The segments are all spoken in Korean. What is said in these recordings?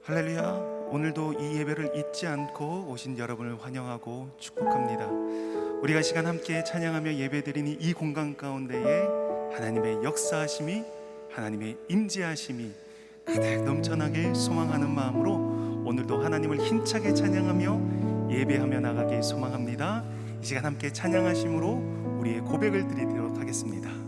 할렐루야. 오늘도 이 예배를 잊지 않고 오신 여러분을 환영하고 축복합니다. 우리가 시간 함께 찬양하며 예배드리는 이 공간 가운데에 하나님의 역사하심이, 하나님의 임재하심이 가득 넘쳐나길 소망하는 마음으로 오늘도 하나님을 힘차게 찬양하며 예배하며 나가길 소망합니다. 이 시간 함께 찬양하심으로 우리의 고백을 드리도록 하겠습니다.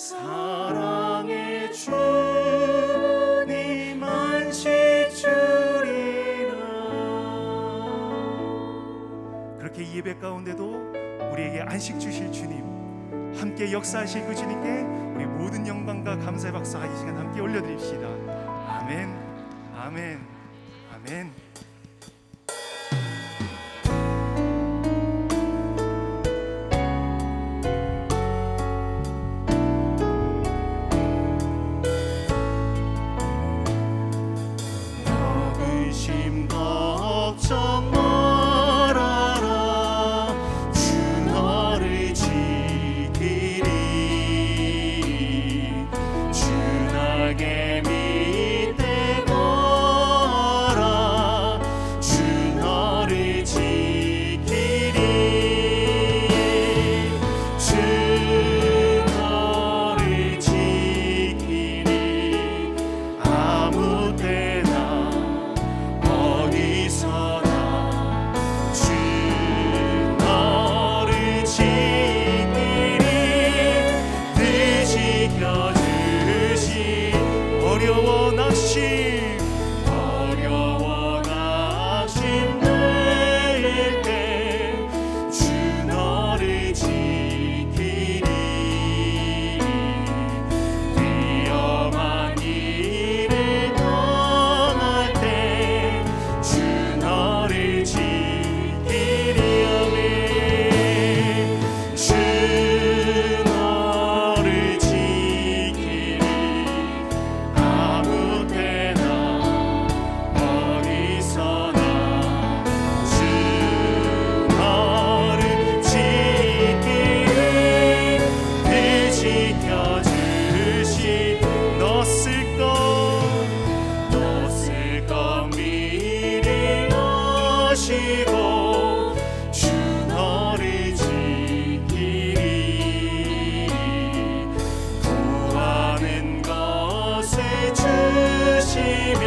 사랑의 주님 안식 주리라. 그렇게 이 예배 가운데도 우리에게 안식 주실 주님, 함께 역사하실 그 주님께 우리 모든 영광과 감사의 박수 이 시간 함께 올려드립시다. 아멘, 아멘, 아멘. 의심 걱정 말아라. 주 너를 지키리. 주 날개 밑에 거라. 주 너를 지키리. 주 너를 지키리. 아무 때나 어디서나 주 너를 지키리. 늘 지켜주시. 어려워 낙심 될 때 주 너를 지키리. 위험한 일을 떠날 때 주 너를 지키리. 아멘. 주 너를 지키리. 아무 때나 어디서나 주 너를 지키리. 늘 지켜주시. 너 쓸 것 미리 아시고 주 너를 지키리. 구하는 것을 주시며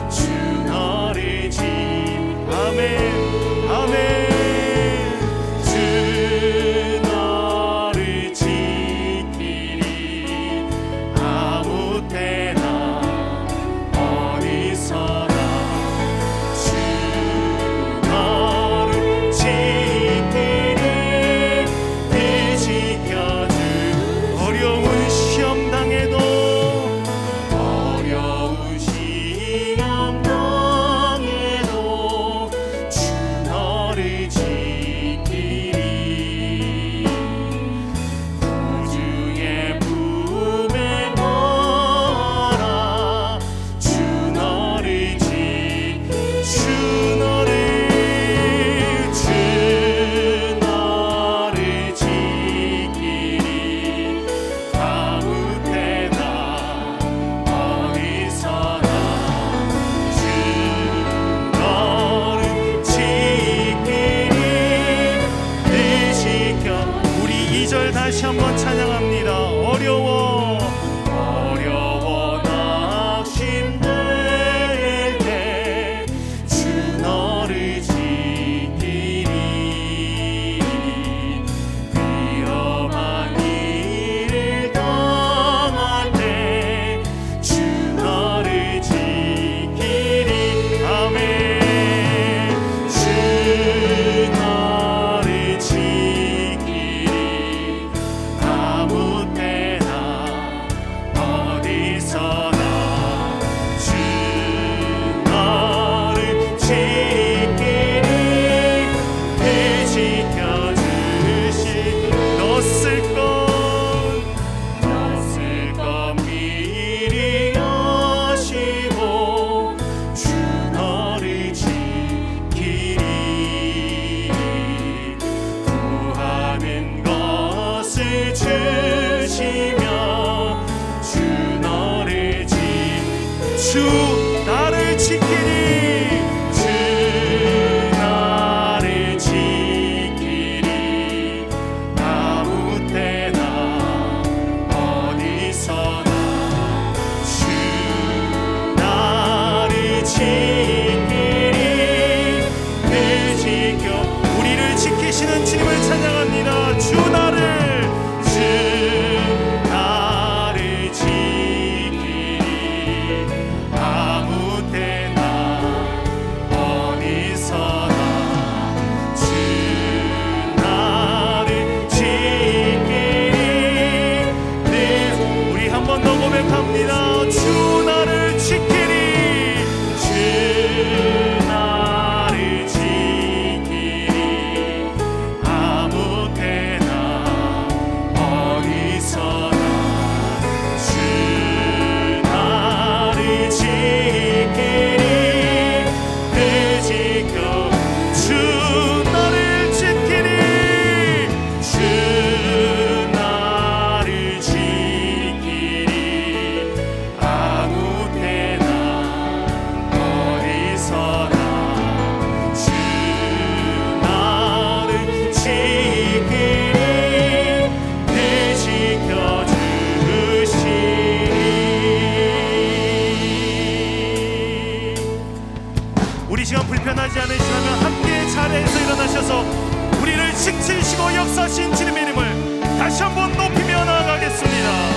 주 너를 아멘, 아멘. 주 너를 지키리. 아무 때나 어디서나 주 너를 지키리. 늘 지켜주. 어려운 시험 당해도 주 너를 지키리. 구주의 품에 거라. 주 너를 주 너를 지키리. 아무 때나 어디서나 주 너를 지키리. 늘 지켜. 우리 2절 다시 한번 찬양합니다. 어려워 낙심될 때 주 너를 지키리. 위험한 일을 당할 때 주 너를 지키리. 아멘. 주 너를 지키리. 아무 때나 어디서나 주 너를 지키리. 늘 지켜주시. 너 쓸 것 미리 아시고 주 너를 지키리. 구하는 것을 주시며 주 너를 주 나를 지키리. 주 나를 지키리. 아무 때나 어디서나 주 나를 지키리. 늘 지켜. 우리를 지키시는 주님을 찬양합니다. 주 나를 역사하신 주님의 이름을 다시 한번 높이며 나아가겠습니다.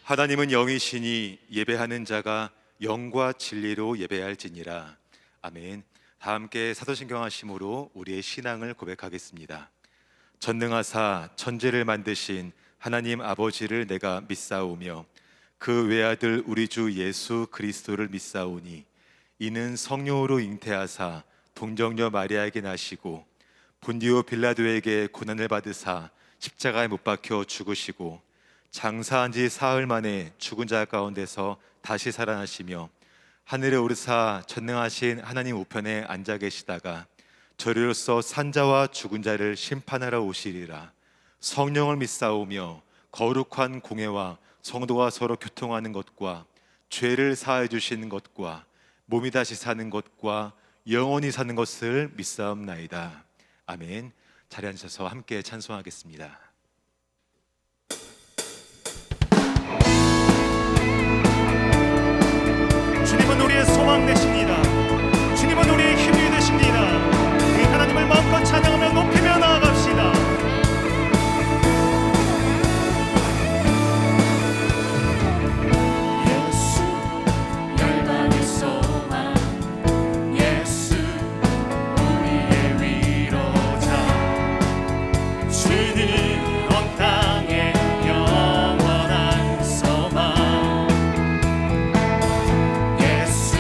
하나님은 영이시니 예배하는 자가 영과 진리로 예배할지니라. 아멘. 다 함께 사도신경 하심으로 우리의 신앙을 고백하겠습니다. 전능하사 천지를 만드신 하나님 아버지를 내가 믿사오며 그 외아들 우리 주 예수 그리스도를 믿사오니 이는 성령으로 잉태하사 동정녀 마리아에게 나시고 본디오 빌라도에게 고난을 받으사 십자가에 못 박혀 죽으시고 장사한 지 사흘 만에 죽은 자 가운데서 다시 살아나시며 하늘에 오르사 전능하신 하나님 우편에 앉아 계시다가 저리로서 산자와 죽은 자를 심판하러 오시리라. 성령을 믿사오며 거룩한 공회와 성도가 서로 교통하는 것과 죄를 사하여 주시는 것과 몸이 다시 사는 것과 영원히 사는 것을 믿사옵나이다. 아멘. 자리에 앉으셔서 함께 찬송하겠습니다. 주님은 우리의 소망 되십니다. 주님은 우리의 힘이 되십니다. 우리 하나님을 마음껏 찬양하며 높이며 나아갑시다. 예수 열방의 소망, 예수 우리의 위로자, 주는 온 땅에 영원한 소망. 예수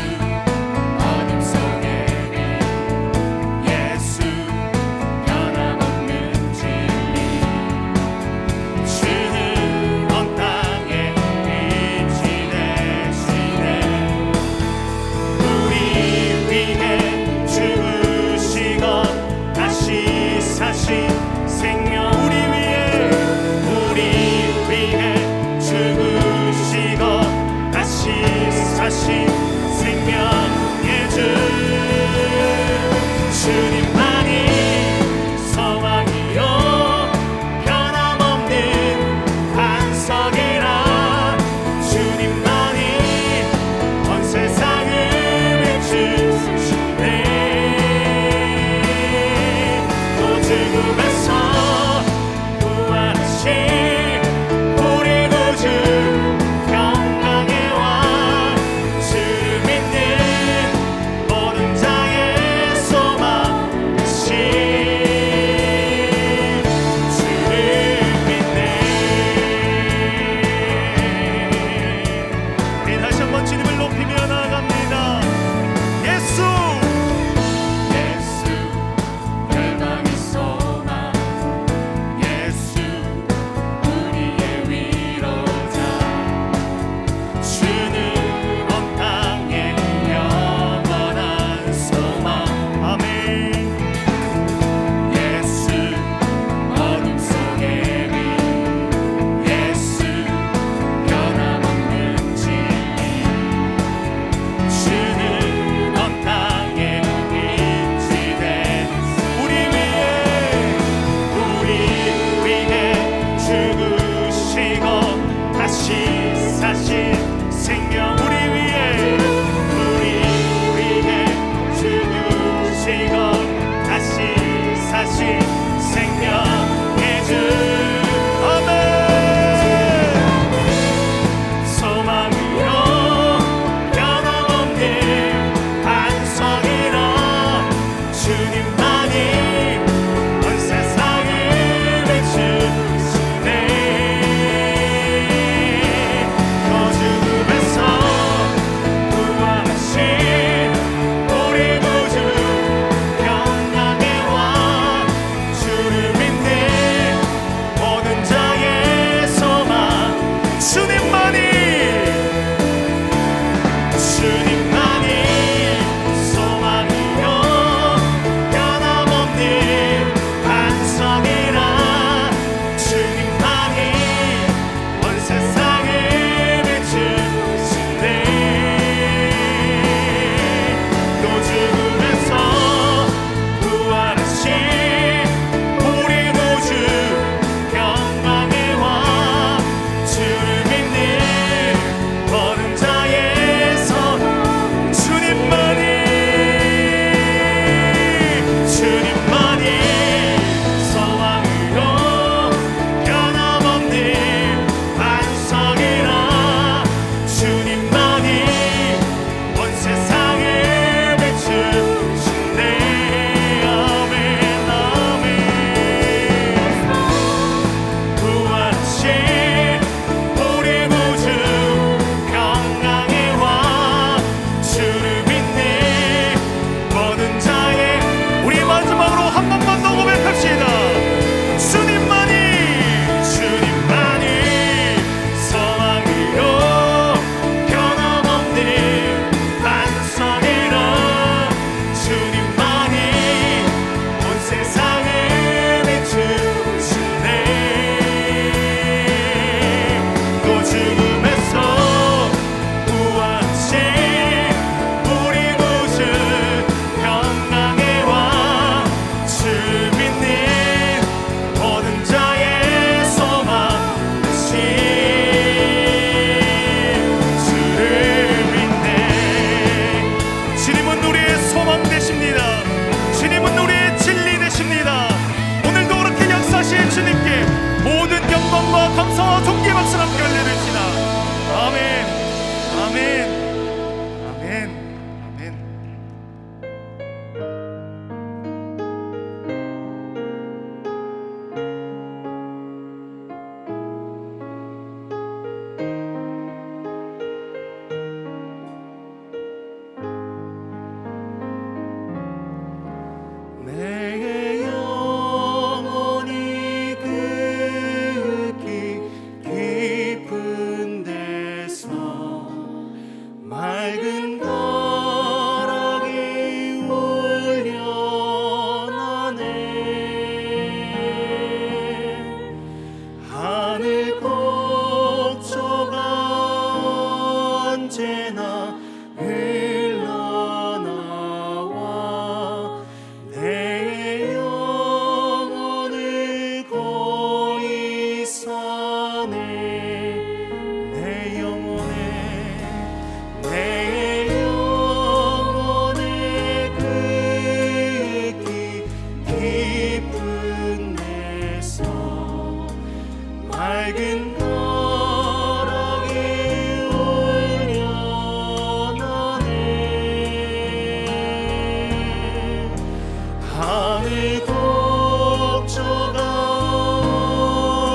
하늘 곡조가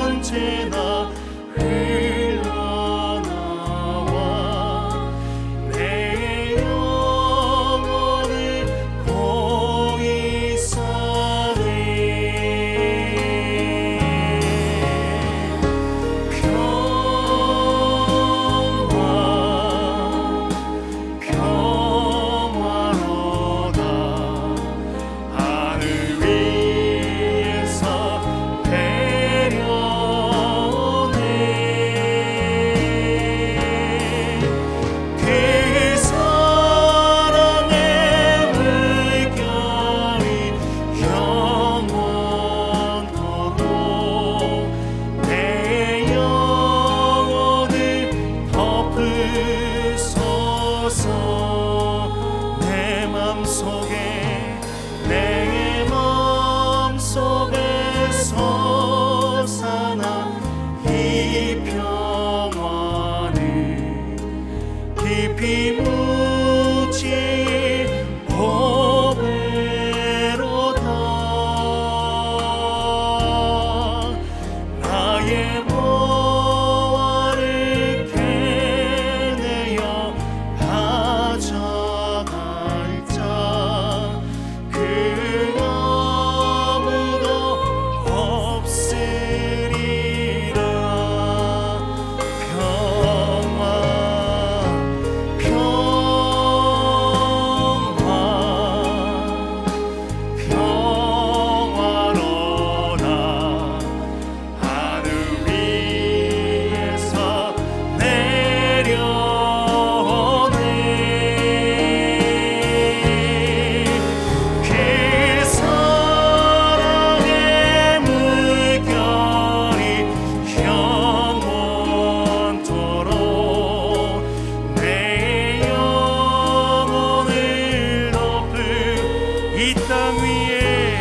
언제나 흘러나와 내 영혼을 고이 사네. 평화로다 하늘 위에서 배려오네. 그 사랑의 물결이 영원토록 내 영혼을 덮으소서. 내 맘속에 내 맘속에 솟아나 이 평화는 깊이 묻힌 보배로다. 나의 보화를 캐내어 가져갈 자 그 아무도 없으리라. 평화 평화로다 하늘 위에서 내려오네. 그 사랑의 물결이 영원토록 내 영혼을 덮을 이 땅 위에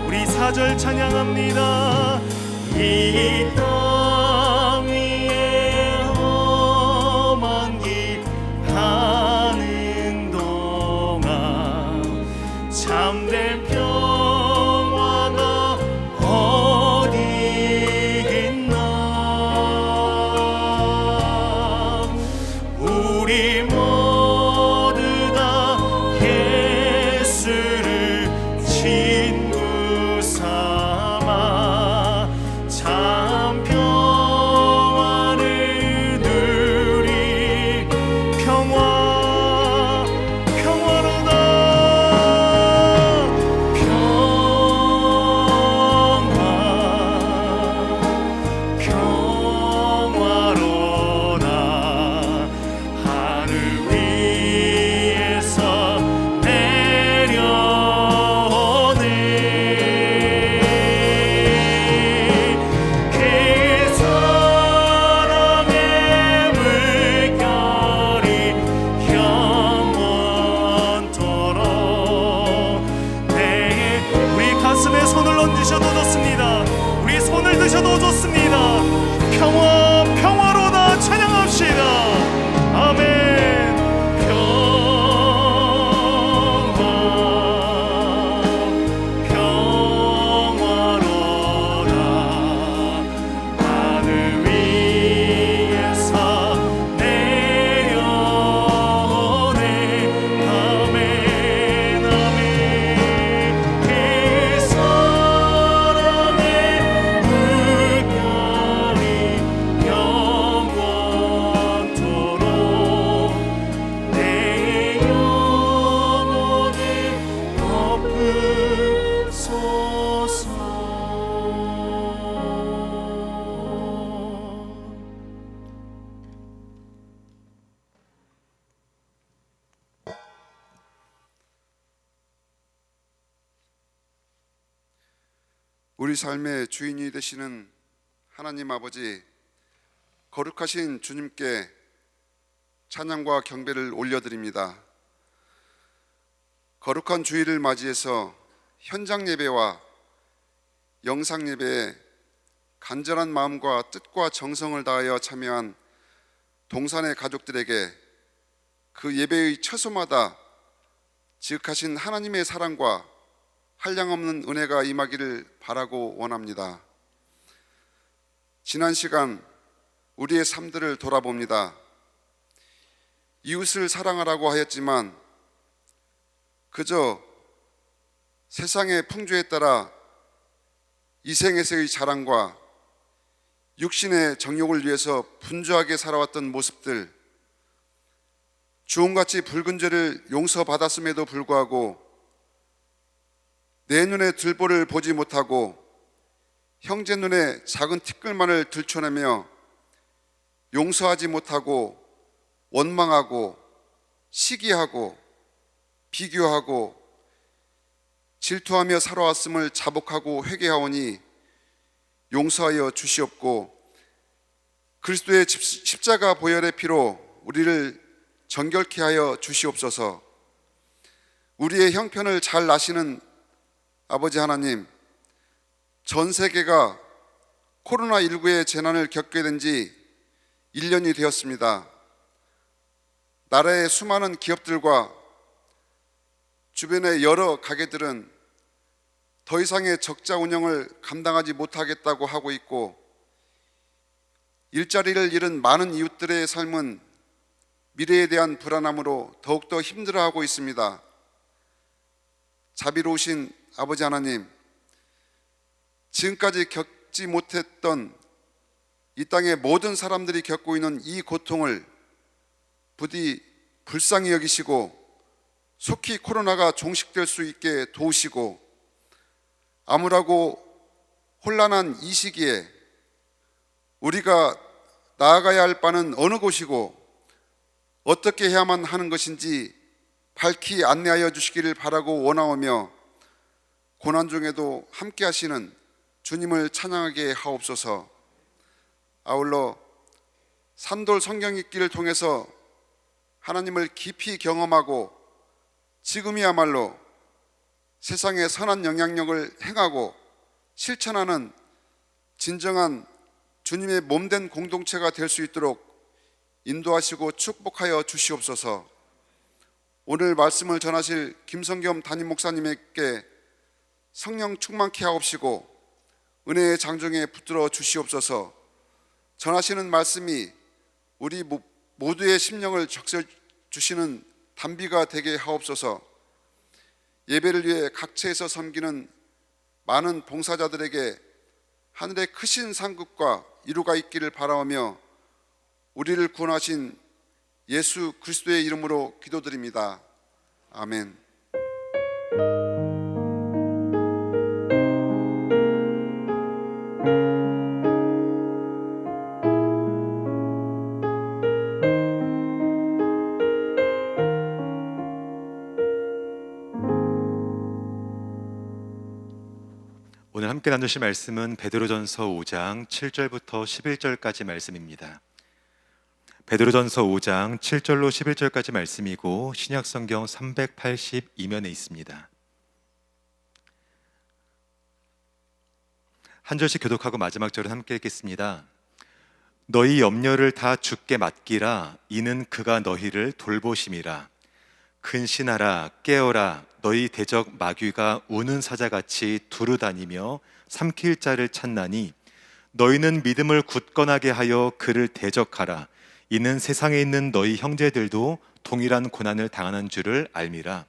우리 4절 찬양합니다. 이 땅 위에 험한 길 가는 동안 참된 평화가 어디 있나. 우리 모두 다 예수를 친구 삼아 참 평화를 누리. 평화로다 평화로다 하늘 위에서 내려오네. 그 사랑의 물결이 영원토록 우리 가슴에 손을 얹으셔도 좋습니다. 우리 손을 드셔도 좋습니다. 평화로다 찬양합시다. 아멘. 평화로다 하늘 위에서 내려오네. 아멘 아멘. 그 사랑의 물결이 영원토록 내 영혼을 덮으소서. 우리 삶의 주인이 되시는 하나님 아버지, 거룩하신 주님께 찬양과 경배를 올려드립니다. 거룩한 주일을 맞이해서 현장 예배와 영상 예배에 간절한 마음과 뜻과 정성을 다하여 참여한 동산의 가족들에게 그 예배의 처소마다 지극하신 하나님의 사랑과 한량없는 은혜가 임하기를 바라고 원합니다. 지난 시간 우리의 삶들을 돌아봅니다. 이웃을 사랑하라고 하였지만 그저 세상의 풍조에 따라 이생에서의 자랑과 육신의 정욕을 위해서 분주하게 살아왔던 모습들, 주홍같이 붉은 죄를 용서받았음에도 불구하고 내 눈에 들보를 보지 못하고 형제 눈에 작은 티끌만을 들춰내며 용서하지 못하고 원망하고 시기하고 비교하고 질투하며 살아왔음을 자복하고 회개하오니 용서하여 주시옵고 그리스도의 십자가 보혈의 피로 우리를 정결케 하여 주시옵소서. 우리의 형편을 잘 아시는 아버지 하나님, 전 세계가 코로나19의 재난을 겪게 된 지 1년이 되었습니다. 나라의 수많은 기업들과 주변의 여러 가게들은 더 이상의 적자 운영을 감당하지 못하겠다고 하고 있고, 일자리를 잃은 많은 이웃들의 삶은 미래에 대한 불안함으로 더욱더 힘들어하고 있습니다. 자비로우신 아버지 하나님, 지금까지 겪지 못했던 이 땅의 모든 사람들이 겪고 있는 이 고통을 부디 불쌍히 여기시고 속히 코로나가 종식될 수 있게 도우시고, 암울하고 혼란한 이 시기에 우리가 나아가야 할 바는 어느 곳이고 어떻게 해야만 하는 것인지 밝히 안내하여 주시기를 바라고 원하오며, 고난 중에도 함께 하시는 주님을 찬양하게 하옵소서. 아울러 산돌 성경 읽기를 통해서 하나님을 깊이 경험하고 지금이야말로 세상에 선한 영향력을 행하고 실천하는 진정한 주님의 몸된 공동체가 될 수 있도록 인도하시고 축복하여 주시옵소서. 오늘 말씀을 전하실 김성겸 담임 목사님에게 성령 충만케 하옵시고 은혜의 장정에 붙들어 주시옵소서. 전하시는 말씀이 우리 모두의 심령을 적셔 주시는 단비가 되게 하옵소서. 예배를 위해 각처에서 섬기는 많은 봉사자들에게 하늘의 크신 상급과 이루가 있기를 바라오며 우리를 구원하신 예수 그리스도의 이름으로 기도드립니다. 아멘. 오늘 함께 나누실 말씀은 베드로전서 5장 7절부터 11절까지 말씀입니다. 베드로전서 5장 7절로 11절까지 말씀이고 신약성경 382면에 있습니다. 한 절씩 교독하고 마지막 절은 함께 읽겠습니다. 너희 염려를 다 주께 맡기라. 이는 그가 너희를 돌보심이라. 근신하라, 깨어라. 너희 대적 마귀가 우는 사자같이 두루다니며 삼킬 자를 찾나니 너희는 믿음을 굳건하게 하여 그를 대적하라. 이는 세상에 있는 너희 형제들도 동일한 고난을 당하는 줄을 알미라.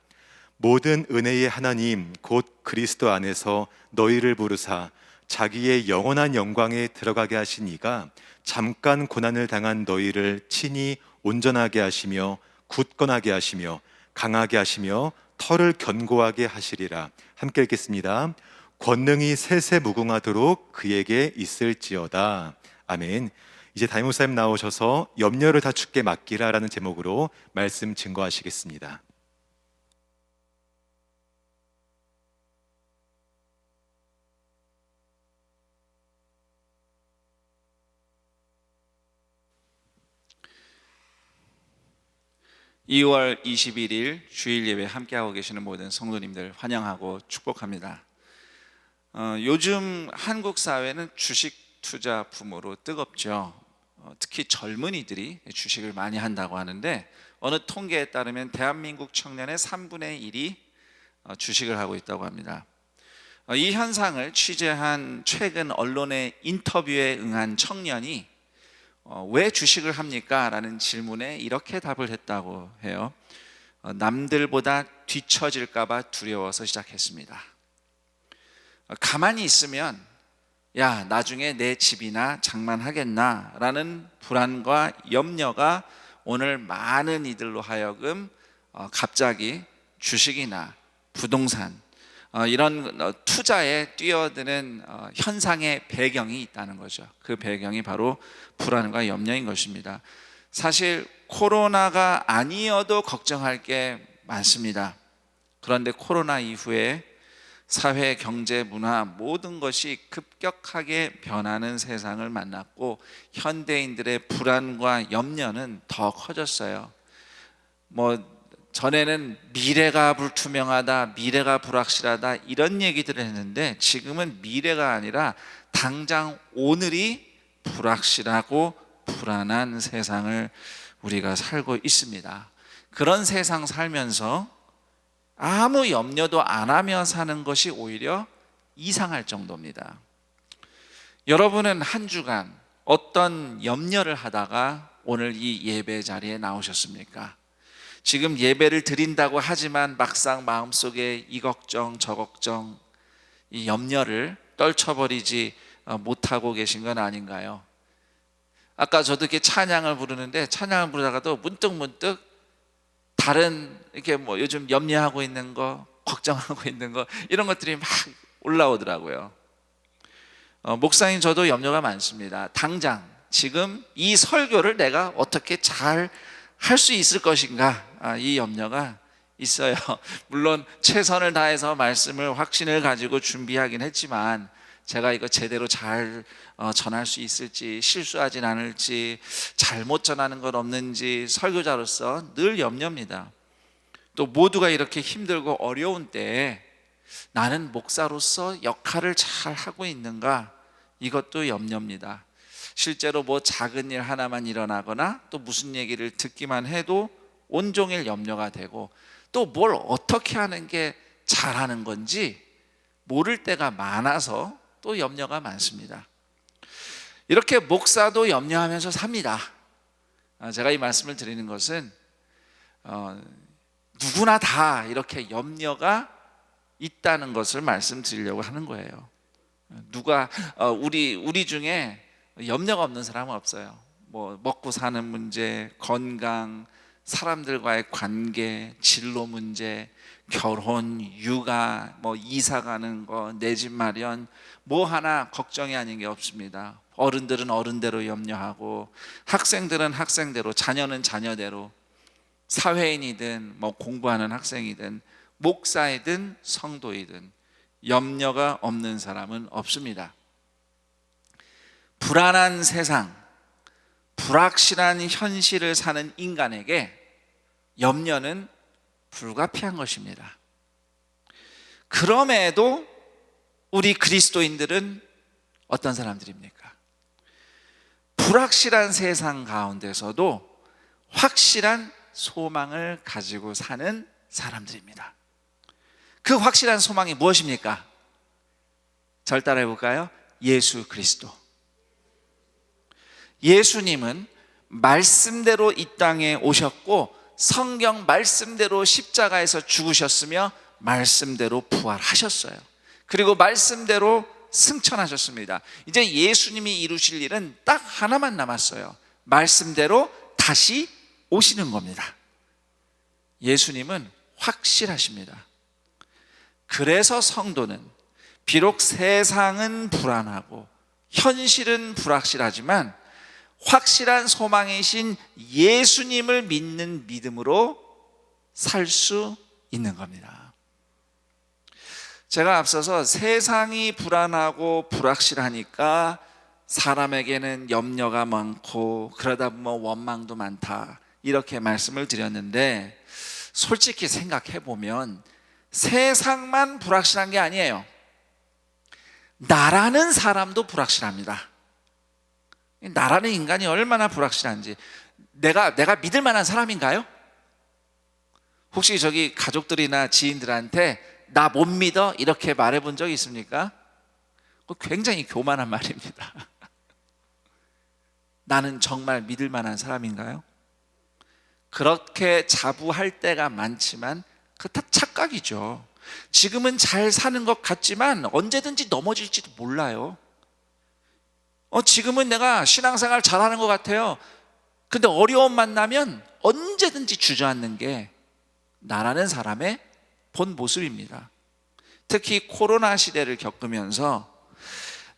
모든 은혜의 하나님 곧 그리스도 안에서 너희를 부르사 자기의 영원한 영광에 들어가게 하신 이가 잠깐 고난을 당한 너희를 친히 온전하게 하시며 굳건하게 하시며 강하게 하시며 털을 견고하게 하시리라. 함께 읽겠습니다. 권능이 세세 무궁하도록 그에게 있을지어다. 아멘. 이제 담임 목사님 나오셔서 염려를 다 주께 맡기라 라는 제목으로 말씀 증거하시겠습니다. (2월 21일) 주일 예배 함께하고 계시는 모든 성도님들 환영하고 축복합니다. 요즘 한국 사회는 주식 투자 붐으로 뜨겁죠. 특히 젊은이들이 주식을 많이 한다고 하는데, 어느 통계에 따르면 대한민국 청년의 3분의 1이 주식을 하고 있다고 합니다. 이 현상을 취재한 최근 언론의 인터뷰에 응한 청년이 왜 주식을 합니까? 라는 질문에 이렇게 답을 했다고 해요. 남들보다 뒤처질까 봐 두려워서 시작했습니다. 가만히 있으면 야, 나중에 내 집이나 장만하겠나 라는 불안과 염려가 오늘 많은 이들로 하여금 갑자기 주식이나 부동산 이런 투자에 뛰어드는 현상의 배경이 있다는 거죠. 그 배경이 바로 불안과 염려인 것입니다. 사실 코로나가 아니어도 걱정할 게 많습니다. 그런데 코로나 이후에 사회, 경제, 문화 모든 것이 급격하게 변하는 세상을 만났고 현대인들의 불안과 염려는 더 커졌어요. 전에는 미래가 불투명하다, 미래가 불확실하다 이런 얘기들을 했는데 지금은 미래가 아니라 당장 오늘이 불확실하고 불안한 세상을 우리가 살고 있습니다. 그런 세상 살면서 아무 염려도 안 하며 사는 것이 오히려 이상할 정도입니다. 여러분은 한 주간 어떤 염려를 하다가 오늘 이 예배 자리에 나오셨습니까? 지금 예배를 드린다고 하지만 막상 마음속에 이 걱정 저 걱정 이 염려를 떨쳐버리지 못하고 계신 건 아닌가요? 아까 저도 이렇게 찬양을 부르는데 찬양을 부르다가도 문득 다른 이렇게 요즘 염려하고 있는 거, 걱정하고 있는 거 이런 것들이 막 올라오더라고요. 목사님 저도 염려가 많습니다. 당장 지금 이 설교를 내가 어떻게 잘 할 수 있을 것인가 이 염려가 있어요. 물론 최선을 다해서 말씀을 확신을 가지고 준비하긴 했지만 제가 이거 제대로 잘 전할 수 있을지 실수하진 않을지 잘못 전하는 건 없는지 설교자로서 늘 염려입니다. 또 모두가 이렇게 힘들고 어려운 때에 나는 목사로서 역할을 잘 하고 있는가 이것도 염려입니다. 실제로 작은 일 하나만 일어나거나 또 무슨 얘기를 듣기만 해도 온종일 염려가 되고 또 뭘 어떻게 하는 게 잘하는 건지 모를 때가 많아서 또 염려가 많습니다. 이렇게 목사도 염려하면서 삽니다. 제가 이 말씀을 드리는 것은 누구나 다 이렇게 염려가 있다는 것을 말씀드리려고 하는 거예요. 우리 중에 염려가 없는 사람은 없어요. 먹고 사는 문제, 건강, 사람들과의 관계, 진로 문제, 결혼, 육아, 이사 가는 거, 내 집 마련 하나 걱정이 아닌 게 없습니다. 어른들은 어른대로 염려하고 학생들은 학생대로, 자녀는 자녀대로, 사회인이든 공부하는 학생이든 목사이든 성도이든 염려가 없는 사람은 없습니다. 불안한 세상, 불확실한 현실을 사는 인간에게 염려는 불가피한 것입니다. 그럼에도 우리 그리스도인들은 어떤 사람들입니까? 불확실한 세상 가운데서도 확실한 소망을 가지고 사는 사람들입니다. 그 확실한 소망이 무엇입니까? 절 따라해 볼까요? 예수 그리스도. 예수님은 말씀대로 이 땅에 오셨고 성경 말씀대로 십자가에서 죽으셨으며 말씀대로 부활하셨어요. 그리고 말씀대로 승천하셨습니다. 이제 예수님이 이루실 일은 딱 하나만 남았어요. 말씀대로 다시 오시는 겁니다. 예수님은 확실하십니다. 그래서 성도는 비록 세상은 불안하고 현실은 불확실하지만 확실한 소망이신 예수님을 믿는 믿음으로 살 수 있는 겁니다. 제가 앞서서 세상이 불안하고 불확실하니까 사람에게는 염려가 많고 그러다 보면 원망도 많다 이렇게 말씀을 드렸는데 솔직히 생각해 보면 세상만 불확실한 게 아니에요. 나라는 사람도 불확실합니다. 나라는 인간이 얼마나 불확실한지. 내가 믿을 만한 사람인가요? 혹시 저기 가족들이나 지인들한테 나 못 믿어? 이렇게 말해본 적이 있습니까? 그거 굉장히 교만한 말입니다. 나는 정말 믿을 만한 사람인가요? 그렇게 자부할 때가 많지만 그 다 착각이죠. 지금은 잘 사는 것 같지만 언제든지 넘어질지도 몰라요. 지금은 내가 신앙생활 잘하는 것 같아요. 근데 어려움 만나면 언제든지 주저앉는 게 나라는 사람의 본 모습입니다. 특히 코로나 시대를 겪으면서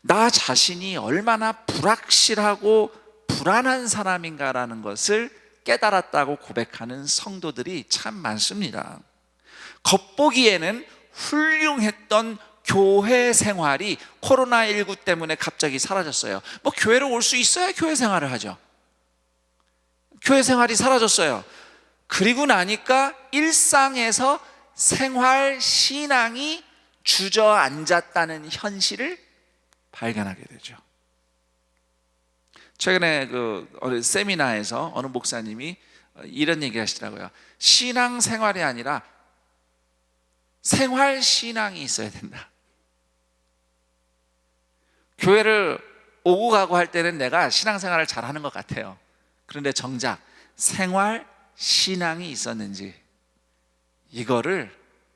나 자신이 얼마나 불확실하고 불안한 사람인가라는 것을 깨달았다고 고백하는 성도들이 참 많습니다. 겉보기에는 훌륭했던 교회 생활이 코로나19 때문에 갑자기 사라졌어요. 뭐 교회로 올 수 있어야 교회 생활을 하죠. 교회 생활이 사라졌어요. 그리고 나니까 일상에서 생활 신앙이 주저앉았다는 현실을 발견하게 되죠. 최근에 어느 세미나에서 어느 목사님이 이런 얘기 하시더라고요. 신앙 생활이 아니라 생활 신앙이 있어야 된다. 교회를 오고 가고 할 때는 내가 신앙생활을 잘하는 것 같아요. 그런데 정작 생활 신앙이 있었는지, 이거를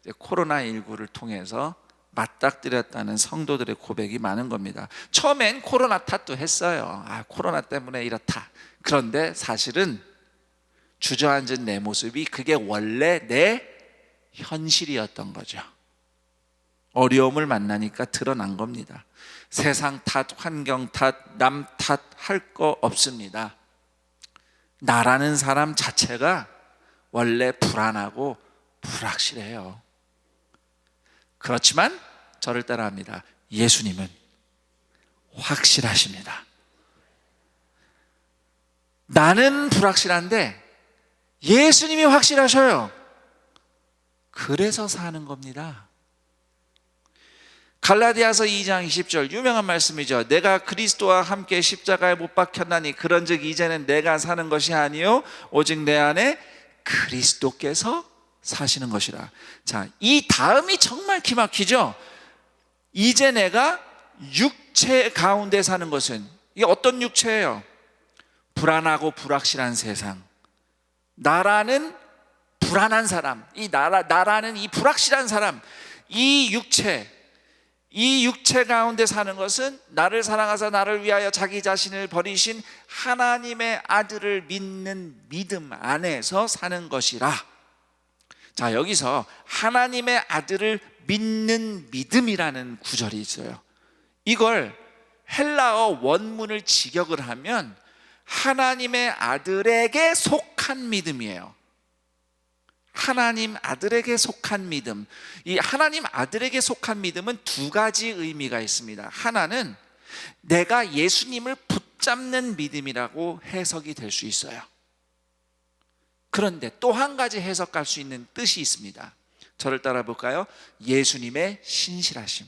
코로나19를 통해서 맞닥뜨렸다는 성도들의 고백이 많은 겁니다. 처음엔 코로나 탓도 했어요. 코로나 때문에 이렇다. 그런데 사실은 주저앉은 내 모습이 그게 원래 내 현실이었던 거죠. 어려움을 만나니까 드러난 겁니다. 세상 탓, 환경 탓, 남 탓 할 거 없습니다. 나라는 사람 자체가 원래 불안하고 불확실해요. 그렇지만 저를 따라합니다. 예수님은 확실하십니다. 나는 불확실한데 예수님이 확실하셔요. 그래서 사는 겁니다. 갈라디아서 2장 20절 유명한 말씀이죠. 내가 그리스도와 함께 십자가에 못 박혔나니 그런즉 이제는 내가 사는 것이 아니요 오직 내 안에 그리스도께서 사시는 것이라. 자, 이 다음이 정말 기막히죠. 이제 내가 육체 가운데 사는 것은, 이게 어떤 육체예요? 불안하고 불확실한 세상, 나라는 불안한 사람, 이 나라는 이 불확실한 사람, 이 육체 가운데 사는 것은 나를 사랑하사 나를 위하여 자기 자신을 버리신 하나님의 아들을 믿는 믿음 안에서 사는 것이라. 자, 여기서 하나님의 아들을 믿는 믿음이라는 구절이 있어요. 이걸 헬라어 원문을 직역을 하면 하나님의 아들에게 속한 믿음이에요. 하나님 아들에게 속한 믿음. 이 하나님 아들에게 속한 믿음은 두 가지 의미가 있습니다. 하나는 내가 예수님을 붙잡는 믿음이라고 해석이 될 수 있어요. 그런데 또 한 가지 해석할 수 있는 뜻이 있습니다. 저를 따라 볼까요? 예수님의 신실하심.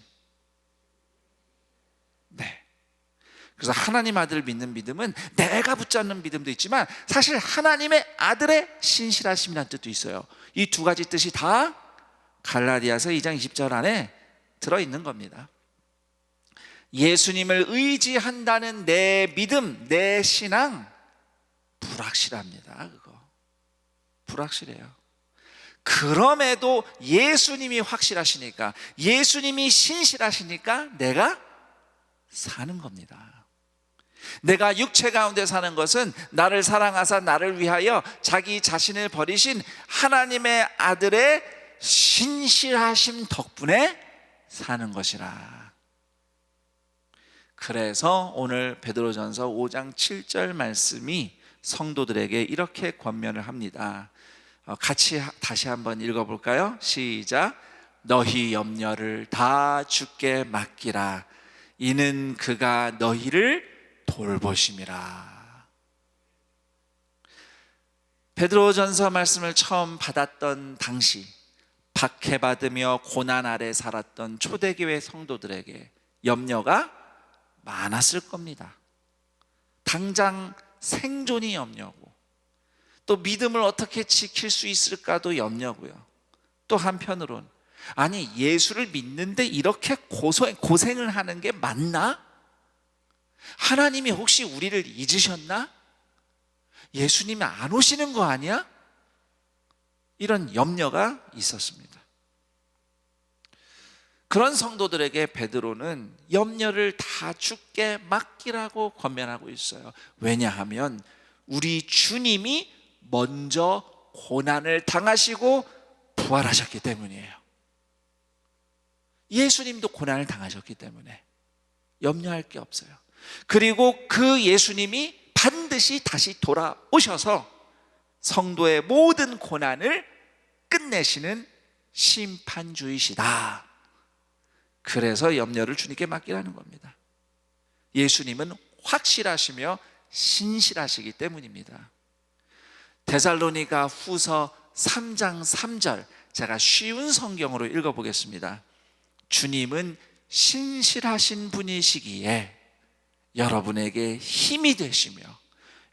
네. 그래서 하나님 아들을 믿는 믿음은 내가 붙잡는 믿음도 있지만 사실 하나님의 아들의 신실하심이라는 뜻도 있어요. 이 두 가지 뜻이 다 갈라디아서 2장 20절 안에 들어있는 겁니다. 예수님을 의지한다는 내 믿음, 내 신앙 불확실합니다. 그거 불확실해요. 그럼에도 예수님이 확실하시니까, 예수님이 신실하시니까 내가 사는 겁니다. 내가 육체 가운데 사는 것은 나를 사랑하사 나를 위하여 자기 자신을 버리신 하나님의 아들의 신실하심 덕분에 사는 것이라. 그래서 오늘 베드로전서 5장 7절 말씀이 성도들에게 이렇게 권면을 합니다. 같이 다시 한번 읽어볼까요? 시작. 너희 염려를 다 주께 맡기라. 이는 그가 너희를 돌보심이라. 베드로전서 말씀을 처음 받았던 당시 박해받으며 고난 아래 살았던 초대교회 성도들에게 염려가 많았을 겁니다. 당장 생존이 염려고, 또 믿음을 어떻게 지킬 수 있을까도 염려고요. 또 한편으론 아니, 예수를 믿는데 이렇게 고생을 하는 게 맞나? 하나님이 혹시 우리를 잊으셨나? 예수님이 안 오시는 거 아니야? 이런 염려가 있었습니다. 그런 성도들에게 베드로는 염려를 다 주께 맡기라고 권면하고 있어요. 왜냐하면 우리 주님이 먼저 고난을 당하시고 부활하셨기 때문이에요. 예수님도 고난을 당하셨기 때문에 염려할 게 없어요. 그리고 그 예수님이 반드시 다시 돌아오셔서 성도의 모든 고난을 끝내시는 심판주이시다. 그래서 염려를 주님께 맡기라는 겁니다. 예수님은 확실하시며 신실하시기 때문입니다. 데살로니가 후서 3장 3절, 제가 쉬운 성경으로 읽어보겠습니다. 주님은 신실하신 분이시기에 여러분에게 힘이 되시며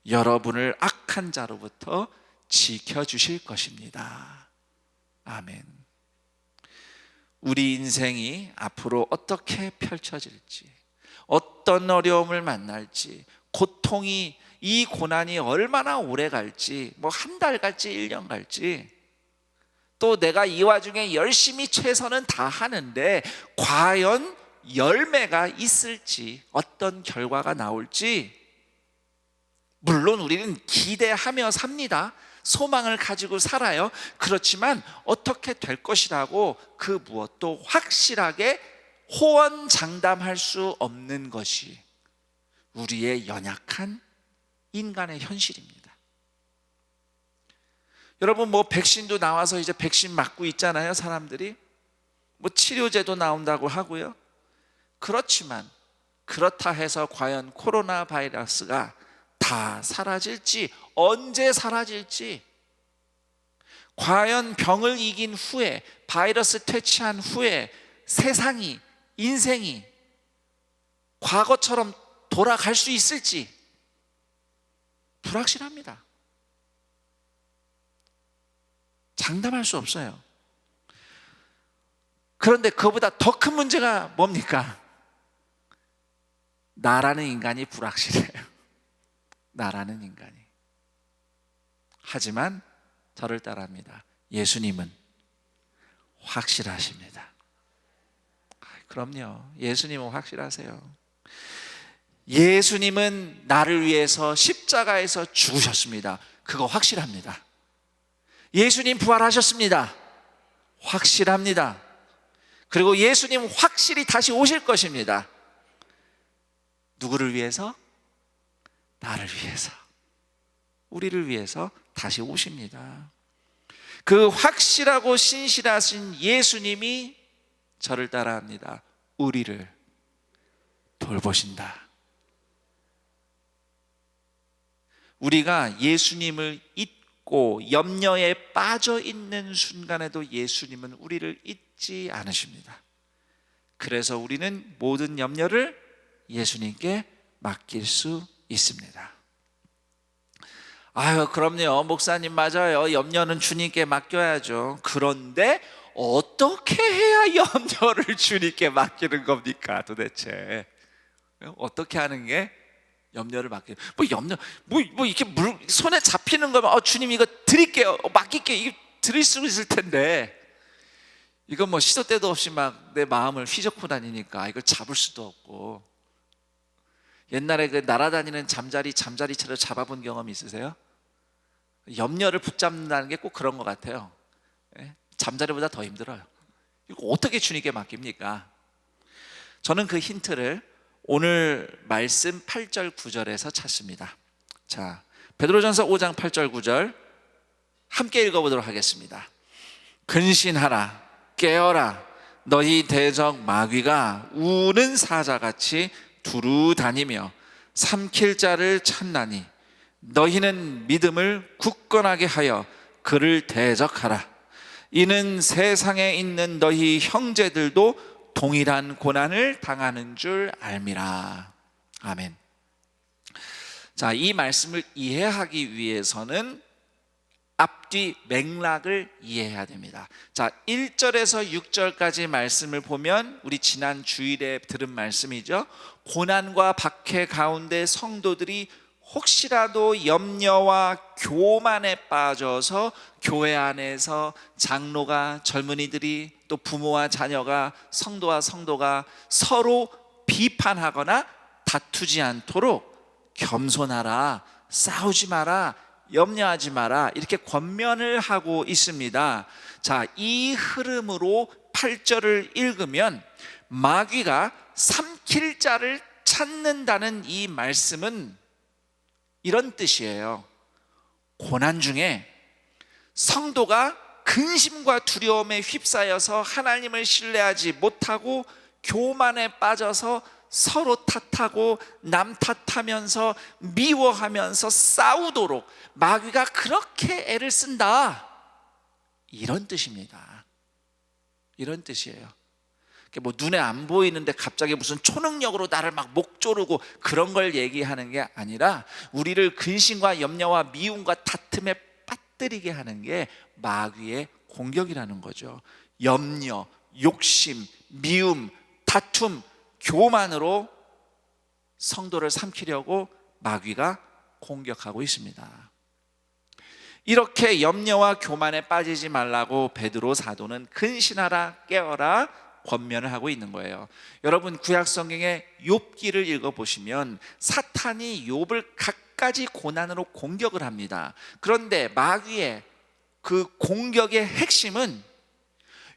여러분을 악한 자로부터 지켜주실 것입니다. 아멘. 우리 인생이 앞으로 어떻게 펼쳐질지, 어떤 어려움을 만날지, 고통이, 이 고난이 얼마나 오래 갈지, 뭐 한 달 갈지 1년 갈지, 또 내가 이 와중에 열심히 최선은 다 하는데 과연 열매가 있을지, 어떤 결과가 나올지, 물론 우리는 기대하며 삽니다. 소망을 가지고 살아요. 그렇지만 어떻게 될 것이라고 그 무엇도 확실하게 호언장담할 수 없는 것이 우리의 연약한 인간의 현실입니다. 여러분, 뭐 백신도 나와서 이제 백신 맞고 있잖아요. 사람들이 뭐 치료제도 나온다고 하고요. 그렇지만 그렇다 해서 과연 코로나 바이러스가 다 사라질지, 언제 사라질지, 과연 병을 이긴 후에, 바이러스 퇴치한 후에 세상이, 인생이 과거처럼 돌아갈 수 있을지 불확실합니다. 장담할 수 없어요. 그런데 그보다 더 큰 문제가 뭡니까? 나라는 인간이 불확실해요. 나라는 인간이. 하지만 저를 따라합니다. 예수님은 확실하십니다. 그럼요. 예수님은 확실하세요. 예수님은 나를 위해서 십자가에서 죽으셨습니다. 그거 확실합니다. 예수님 부활하셨습니다. 확실합니다. 그리고 예수님 확실히 다시 오실 것입니다. 누구를 위해서? 나를 위해서, 우리를 위해서 다시 오십니다. 그 확실하고 신실하신 예수님이 저를 따라합니다. 우리를 돌보신다. 우리가 예수님을 잊고 염려에 빠져 있는 순간에도 예수님은 우리를 잊지 않으십니다. 그래서 우리는 모든 염려를 예수님께 맡길 수 있습니다. 아유, 그럼요, 목사님 맞아요. 염려는 주님께 맡겨야죠. 그런데 어떻게 해야 염려를 주님께 맡기는 겁니까? 도대체 어떻게 하는 게 염려를 맡겨? 뭐 염려, 뭐 이렇게 손에 잡히는 거면 주님 이거 드릴게요, 맡길게요, 이거 드릴 수 있을 텐데, 이건 뭐 시도 때도 없이 막 내 마음을 휘젓고 다니니까 이걸 잡을 수도 없고. 옛날에 그 날아다니는 잠자리처럼 잡아본 경험 있으세요? 염려를 붙잡는다는 게 꼭 그런 것 같아요. 잠자리보다 더 힘들어요. 이거 어떻게 주님께 맡깁니까? 저는 그 힌트를 오늘 말씀 8절 9절에서 찾습니다. 자, 베드로전서 5장 8절 9절 함께 읽어보도록 하겠습니다. 근신하라, 깨어라, 너희 대적 마귀가 우는 사자같이 두루 다니며 삼킬 자를 찾나니 너희는 믿음을 굳건하게 하여 그를 대적하라. 이는 세상에 있는 너희 형제들도 동일한 고난을 당하는 줄 알미라. 아멘. 자, 이 말씀을 이해하기 위해서는 앞뒤 맥락을 이해해야 됩니다. 자, 1절에서 6절까지 말씀을 보면 우리 지난 주일에 들은 말씀이죠. 고난과 박해 가운데 성도들이 혹시라도 염려와 교만에 빠져서 교회 안에서 장로가, 젊은이들이, 또 부모와 자녀가, 성도와 성도가 서로 비판하거나 다투지 않도록 겸손하라, 싸우지 마라, 염려하지 마라, 이렇게 권면을 하고 있습니다. 자, 이 흐름으로 8절을 읽으면 마귀가 삼킬 자를 찾는다는 이 말씀은 이런 뜻이에요. 고난 중에 성도가 근심과 두려움에 휩싸여서 하나님을 신뢰하지 못하고 교만에 빠져서 서로 탓하고 남 탓하면서 미워하면서 싸우도록 마귀가 그렇게 애를 쓴다, 이런 뜻입니다. 이런 뜻이에요. 뭐 눈에 안 보이는데 갑자기 무슨 초능력으로 나를 막 목 조르고 그런 걸 얘기하는 게 아니라 우리를 근심과 염려와 미움과 다툼에 빠뜨리게 하는 게 마귀의 공격이라는 거죠. 염려, 욕심, 미움, 다툼, 교만으로 성도를 삼키려고 마귀가 공격하고 있습니다. 이렇게 염려와 교만에 빠지지 말라고 베드로 사도는 근신하라, 깨어라 권면을 하고 있는 거예요. 여러분, 구약 성경의 욥기를 읽어보시면 사탄이 욥을 갖가지 고난으로 공격을 합니다. 그런데 마귀의 그 공격의 핵심은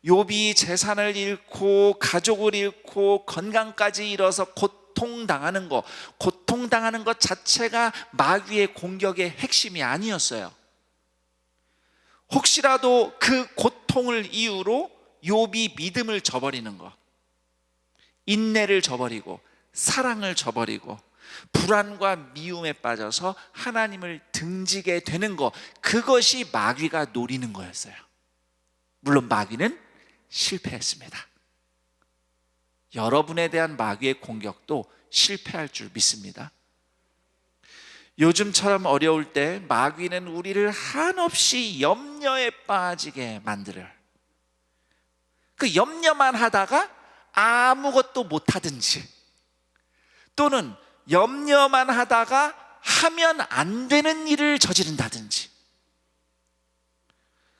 욥이 재산을 잃고 가족을 잃고 건강까지 잃어서 고통당하는 것 자체가 마귀의 공격의 핵심이 아니었어요. 혹시라도 그 고통을 이유로 욥이 믿음을 저버리는 것, 인내를 저버리고 사랑을 저버리고 불안과 미움에 빠져서 하나님을 등지게 되는 것, 그것이 마귀가 노리는 거였어요. 물론 마귀는 실패했습니다. 여러분에 대한 마귀의 공격도 실패할 줄 믿습니다. 요즘처럼 어려울 때 마귀는 우리를 한없이 염려에 빠지게 만들어요. 그 염려만 하다가 아무것도 못하든지, 또는 염려만 하다가 하면 안 되는 일을 저지른다든지,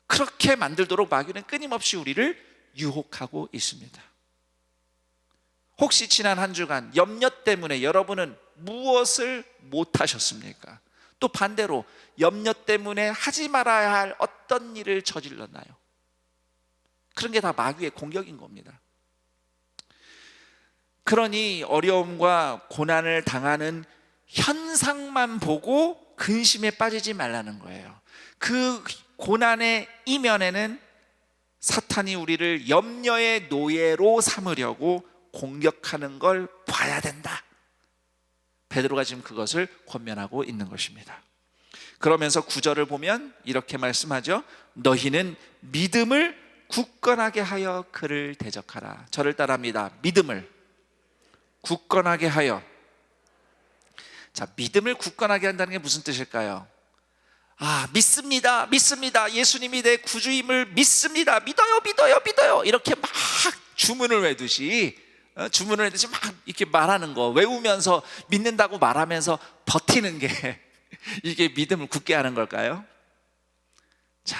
그렇게 만들도록 마귀는 끊임없이 우리를 유혹하고 있습니다. 혹시 지난 한 주간 염려 때문에 여러분은 무엇을 못하셨습니까? 또 반대로 염려 때문에 하지 말아야 할 어떤 일을 저질렀나요? 그런 게 다 마귀의 공격인 겁니다. 그러니 어려움과 고난을 당하는 현상만 보고 근심에 빠지지 말라는 거예요. 그 고난의 이면에는 사탄이 우리를 염려의 노예로 삼으려고 공격하는 걸 봐야 된다. 베드로가 지금 그것을 권면하고 있는 것입니다. 그러면서 9절을 보면 이렇게 말씀하죠. 너희는 믿음을 굳건하게 하여 그를 대적하라. 저를 따라합니다. 믿음을 굳건하게 하여. 자, 믿음을 굳건하게 한다는 게 무슨 뜻일까요? 믿습니다, 믿습니다, 예수님이 내 구주임을 믿습니다, 믿어요 이렇게 막 주문을 외듯이 막 이렇게 말하는 거, 외우면서 믿는다고 말하면서 버티는 게 이게 믿음을 굳게 하는 걸까요? 자,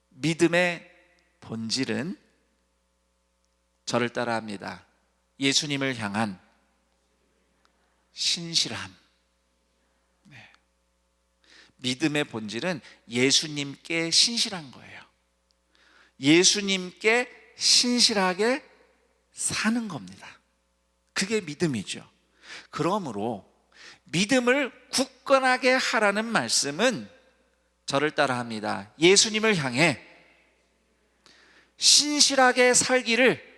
믿음의 본질은 저를 따라합니다. 예수님을 향한 신실함. 믿음의 본질은 예수님께 신실한 거예요. 예수님께 신실하게 사는 겁니다. 그게 믿음이죠. 그러므로 믿음을 굳건하게 하라는 말씀은 저를 따라합니다. 예수님을 향해 신실하게 살기를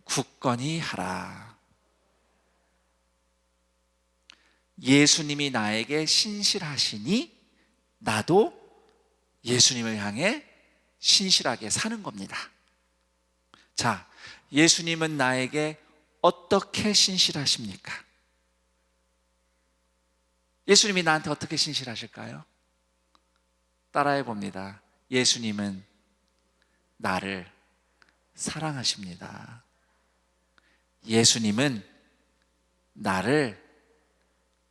굳건히 하라. 예수님이 나에게 신실하시니 나도 예수님을 향해 신실하게 사는 겁니다. 자, 예수님은 나에게 어떻게 신실하십니까? 예수님이 나한테 어떻게 신실하실까요? 따라해 봅니다. 예수님은 나를 사랑하십니다. 예수님은 나를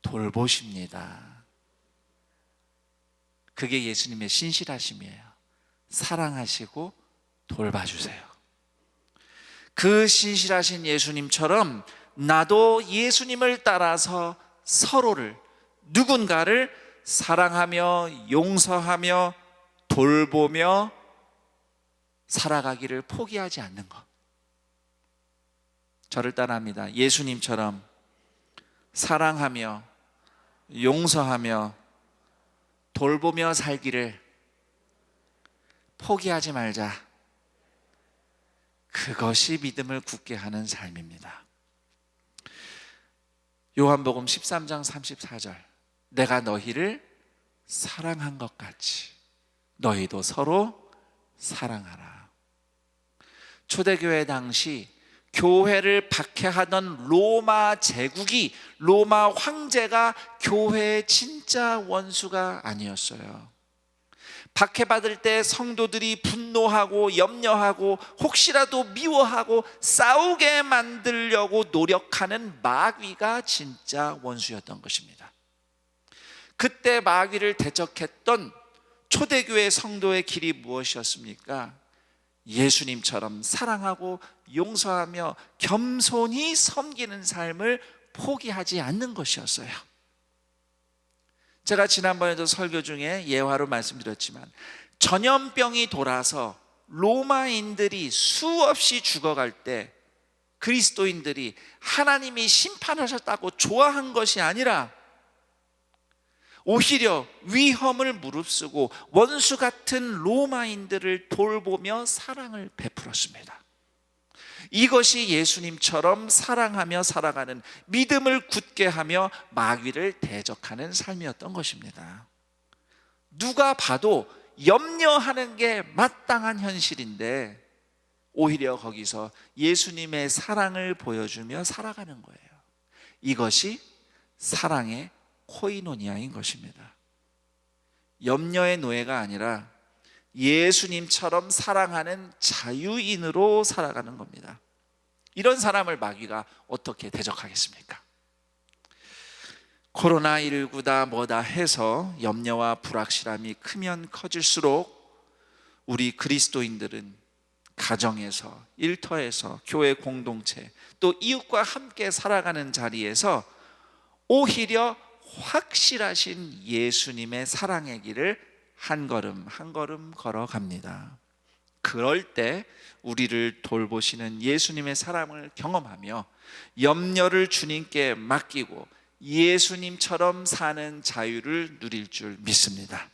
돌보십니다. 그게 예수님의 신실하심이에요. 사랑하시고 돌봐주세요. 그 신실하신 예수님처럼 나도 예수님을 따라서 서로를, 누군가를 사랑하며 용서하며 돌보며 살아가기를 포기하지 않는 것. 저를 따라합니다. 예수님처럼 사랑하며 용서하며 돌보며 살기를 포기하지 말자. 그것이 믿음을 굳게 하는 삶입니다. 요한복음 13장 34절, 내가 너희를 사랑한 것 같이 너희도 서로 사랑하라. 초대교회 당시 교회를 박해하던 로마 제국이, 로마 황제가 교회의 진짜 원수가 아니었어요. 박해받을 때 성도들이 분노하고 염려하고 혹시라도 미워하고 싸우게 만들려고 노력하는 마귀가 진짜 원수였던 것입니다. 그때 마귀를 대적했던 초대교회 성도의 길이 무엇이었습니까? 예수님처럼 사랑하고 용서하며 겸손히 섬기는 삶을 포기하지 않는 것이었어요. 제가 지난번에도 설교 중에 예화로 말씀드렸지만 전염병이 돌아서 로마인들이 수없이 죽어갈 때 그리스도인들이 하나님이 심판하셨다고 좋아한 것이 아니라 오히려 위험을 무릅쓰고 원수 같은 로마인들을 돌보며 사랑을 베풀었습니다. 이것이 예수님처럼 사랑하며 살아가는, 믿음을 굳게 하며 마귀를 대적하는 삶이었던 것입니다. 누가 봐도 염려하는 게 마땅한 현실인데 오히려 거기서 예수님의 사랑을 보여주며 살아가는 거예요. 이것이 사랑의 코이노니아인 것입니다. 염려의 노예가 아니라 예수님처럼 사랑하는 자유인으로 살아가는 겁니다. 이런 사람을 마귀가 어떻게 대적하겠습니까? 코로나19다 뭐다 해서 염려와 불확실함이 크면 커질수록 우리 그리스도인들은 가정에서, 일터에서, 교회 공동체, 또 이웃과 함께 살아가는 자리에서 오히려 확실하신 예수님의 사랑의 길을 한 걸음 한 걸음 걸어갑니다. 그럴 때 우리를 돌보시는 예수님의 사랑을 경험하며 염려를 주님께 맡기고 예수님처럼 사는 자유를 누릴 줄 믿습니다.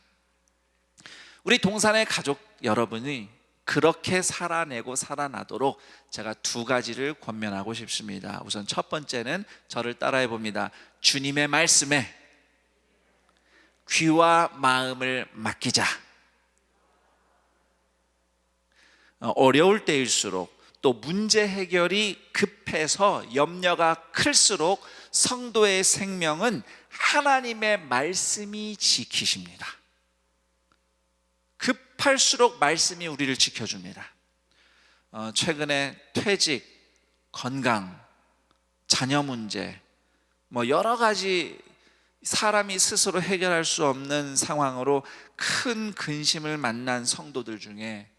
우리 동산의 가족 여러분이 그렇게 살아내고 살아나도록 제가 두 가지를 권면하고 싶습니다. 우선 첫 번째는 저를 따라해 봅니다. 주님의 말씀에 귀와 마음을 맡기자. 어려울 때일수록 또 문제 해결이 급해서 염려가 클수록 성도의 생명은 하나님의 말씀이 지키십니다. 급할수록 말씀이 우리를 지켜줍니다. 최근에 퇴직, 건강, 자녀 문제, 여러 가지 사람이 스스로 해결할 수 없는 상황으로 큰 근심을 만난 성도들 중에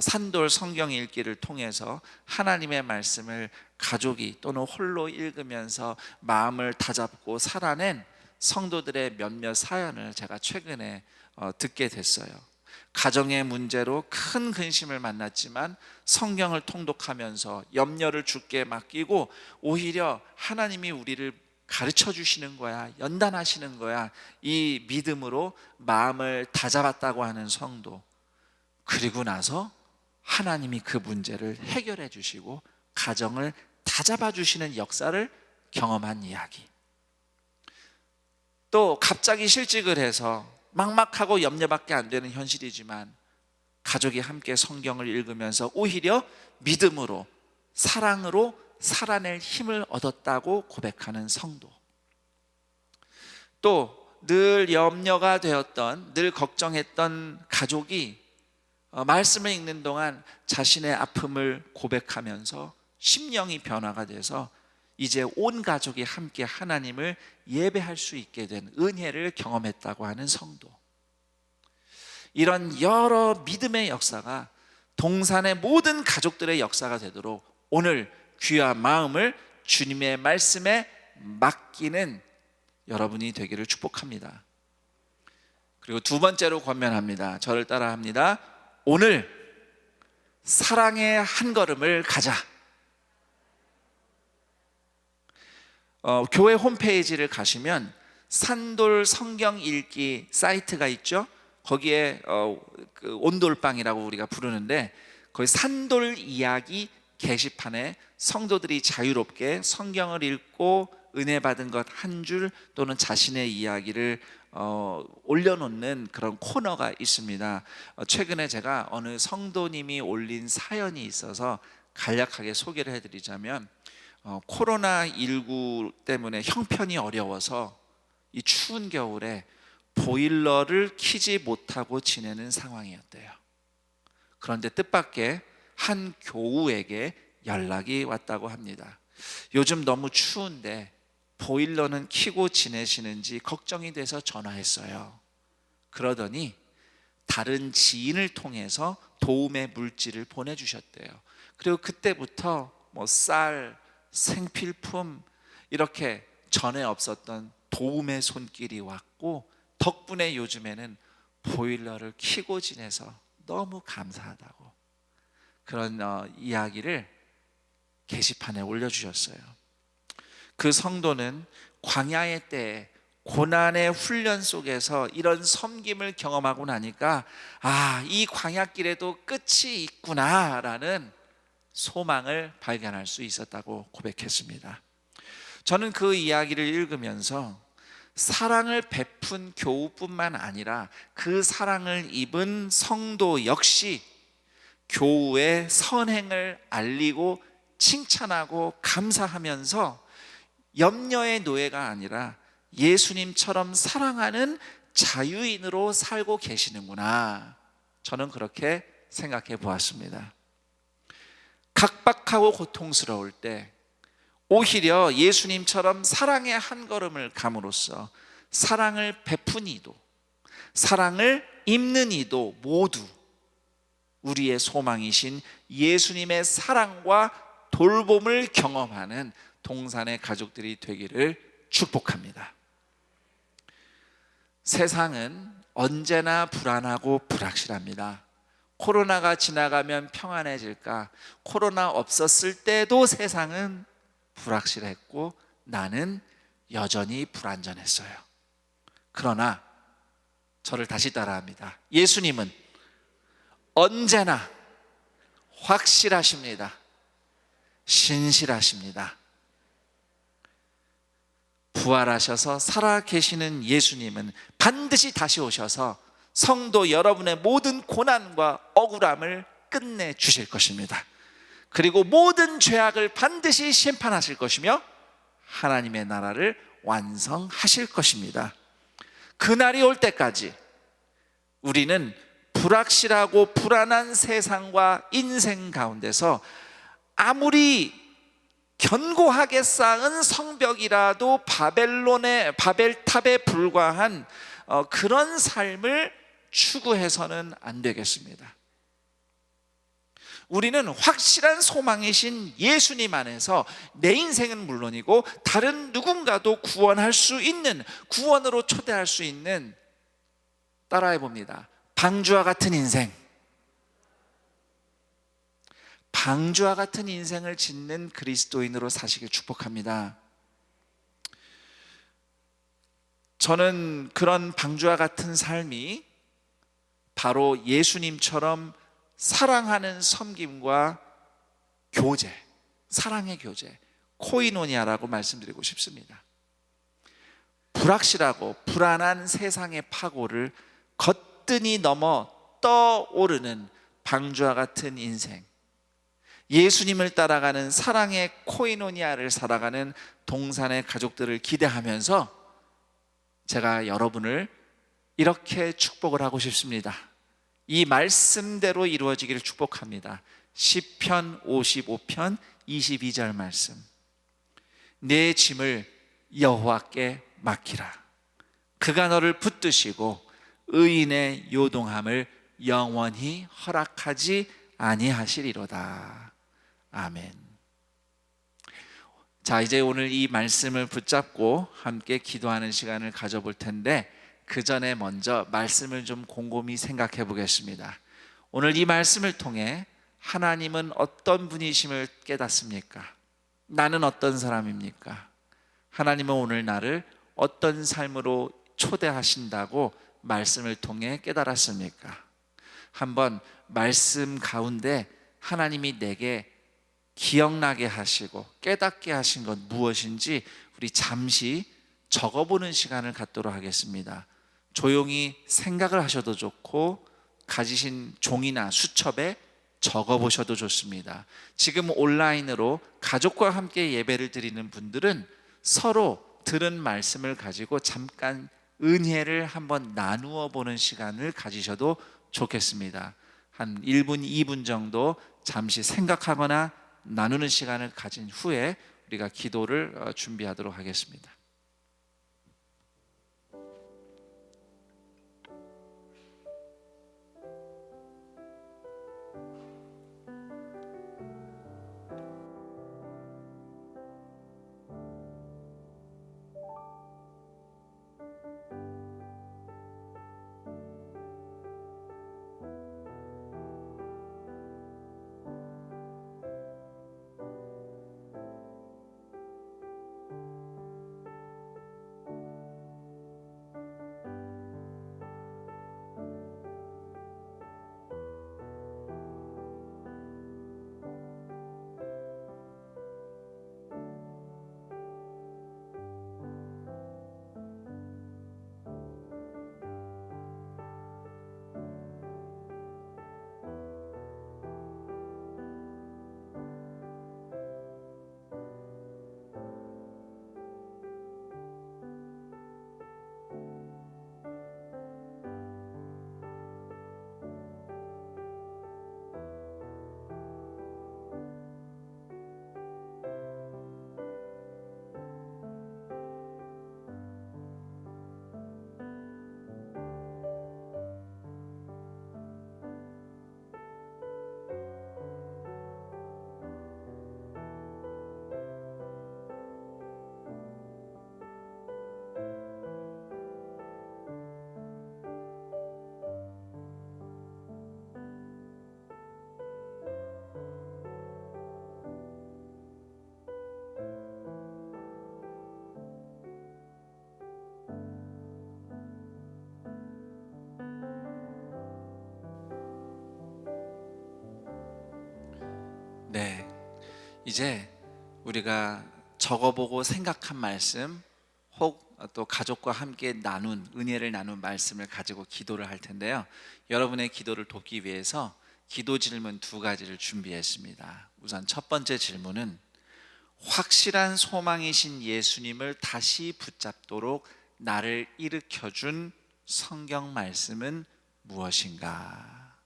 산돌 성경 읽기를 통해서 하나님의 말씀을 가족이 또는 홀로 읽으면서 마음을 다잡고 살아낸 성도들의 몇몇 사연을 제가 최근에 듣게 됐어요. 가정의 문제로 큰 근심을 만났지만 성경을 통독하면서 염려를 주께 맡기고 오히려 하나님이 우리를 가르쳐 주시는 거야, 연단하시는 거야, 이 믿음으로 마음을 다잡았다고 하는 성도, 그리고 나서 하나님이 그 문제를 해결해 주시고 가정을 다잡아 주시는 역사를 경험한 이야기. 또 갑자기 실직을 해서 막막하고 염려밖에 안 되는 현실이지만 가족이 함께 성경을 읽으면서 오히려 믿음으로, 사랑으로 살아낼 힘을 얻었다고 고백하는 성도. 또 늘 염려가 되었던, 늘 걱정했던 가족이 말씀을 읽는 동안 자신의 아픔을 고백하면서 심령이 변화가 돼서 이제 온 가족이 함께 하나님을 예배할 수 있게 된 은혜를 경험했다고 하는 성도. 이런 여러 믿음의 역사가 동산의 모든 가족들의 역사가 되도록 오늘 귀와 마음을 주님의 말씀에 맡기는 여러분이 되기를 축복합니다. 그리고 두 번째로 권면합니다. 저를 따라 합니다. 오늘 사랑의 한 걸음을 가자. 교회 홈페이지를 가시면 산돌 성경 읽기 사이트가 있죠. 거기에 그 온돌방이라고 우리가 부르는데, 거기 산돌 이야기 게시판에 성도들이 자유롭게 성경을 읽고 은혜 받은 것 한 줄 또는 자신의 이야기를 올려놓는 그런 코너가 있습니다. 최근에 제가 어느 성도님이 올린 사연이 있어서 간략하게 소개를 해드리자면, 코로나19 때문에 형편이 어려워서 이 추운 겨울에 보일러를 켜지 못하고 지내는 상황이었대요. 그런데 뜻밖의 한 교우에게 연락이 왔다고 합니다. 요즘 너무 추운데 보일러는 켜고 지내시는지 걱정이 돼서 전화했어요. 그러더니 다른 지인을 통해서 도움의 물질을 보내주셨대요. 그리고 그때부터 쌀, 생필품 이렇게 전에 없었던 도움의 손길이 왔고, 덕분에 요즘에는 보일러를 켜고 지내서 너무 감사하다고 그런 이야기를 게시판에 올려주셨어요. 그 성도는 광야의 때에 고난의 훈련 속에서 이런 섬김을 경험하고 나니까 이 광야길에도 끝이 있구나라는 소망을 발견할 수 있었다고 고백했습니다. 저는 그 이야기를 읽으면서 사랑을 베푼 교우뿐만 아니라 그 사랑을 입은 성도 역시 교우의 선행을 알리고 칭찬하고 감사하면서 염려의 노예가 아니라 예수님처럼 사랑하는 자유인으로 살고 계시는구나, 저는 그렇게 생각해 보았습니다. 각박하고 고통스러울 때 오히려 예수님처럼 사랑의 한 걸음을 감으로써 사랑을 베푼 이도 사랑을 입는 이도 모두 우리의 소망이신 예수님의 사랑과 돌봄을 경험하는 동산의 가족들이 되기를 축복합니다. 세상은 언제나 불안하고 불확실합니다. 코로나가 지나가면 평안해질까? 코로나 없었을 때도 세상은 불확실했고 나는 여전히 불안전했어요. 그러나 저를 다시 따라합니다. 예수님은 언제나 확실하십니다. 신실하십니다. 부활하셔서 살아계시는 예수님은 반드시 다시 오셔서 성도 여러분의 모든 고난과 억울함을 끝내주실 것입니다. 그리고 모든 죄악을 반드시 심판하실 것이며 하나님의 나라를 완성하실 것입니다. 그날이 올 때까지 우리는 불확실하고 불안한 세상과 인생 가운데서 아무리 견고하게 쌓은 성벽이라도 바벨탑에 불과한 그런 삶을 추구해서는 안 되겠습니다. 우리는 확실한 소망이신 예수님 안에서 내 인생은 물론이고 다른 누군가도 구원할 수 있는, 구원으로 초대할 수 있는, 따라해 봅니다. 방주와 같은 인생, 방주와 같은 인생을 짓는 그리스도인으로 사시길 축복합니다. 저는 그런 방주와 같은 삶이 바로 예수님처럼 사랑하는 섬김과 교제, 사랑의 교제, 코이노니아라고 말씀드리고 싶습니다. 불확실하고 불안한 세상의 파고를 거뜬히 넘어 떠오르는 방주와 같은 인생, 예수님을 따라가는 사랑의 코이노니아를 살아가는 동산의 가족들을 기대하면서 제가 여러분을 이렇게 축복을 하고 싶습니다. 이 말씀대로 이루어지기를 축복합니다. 시편 55편 22절 말씀. 내 짐을 여호와께 맡기라. 그가 너를 붙드시고 의인의 요동함을 영원히 허락하지 아니하시리로다. 아멘. 자, 이제 오늘 이 말씀을 붙잡고 함께 기도하는 시간을 가져볼 텐데, 그 전에 먼저 말씀을 좀 곰곰이 생각해 보겠습니다. 오늘 이 말씀을 통해 하나님은 어떤 분이심을 깨닫습니까? 나는 어떤 사람입니까? 하나님은 오늘 나를 어떤 삶으로 초대하신다고 말씀을 통해 깨달았습니까? 한번 말씀 가운데 하나님이 내게 기억나게 하시고 깨닫게 하신 것 무엇인지 우리 잠시 적어보는 시간을 갖도록 하겠습니다. 조용히 생각을 하셔도 좋고 가지신 종이나 수첩에 적어보셔도 좋습니다. 지금 온라인으로 가족과 함께 예배를 드리는 분들은 서로 들은 말씀을 가지고 잠깐 은혜를 한번 나누어 보는 시간을 가지셔도 좋겠습니다. 한 1분, 2분 정도 잠시 생각하거나 나누는 시간을 가진 후에 우리가 기도를 준비하도록 하겠습니다. 네, 이제 우리가 적어보고 생각한 말씀, 혹 또 가족과 함께 은혜를 나눈 말씀을 가지고 기도를 할 텐데요. 여러분의 기도를 돕기 위해서 기도 질문 2가지를 준비했습니다. 우선 첫 번째 질문은 확실한 소망이신 예수님을 다시 붙잡도록 나를 일으켜준 성경 말씀은 무엇인가?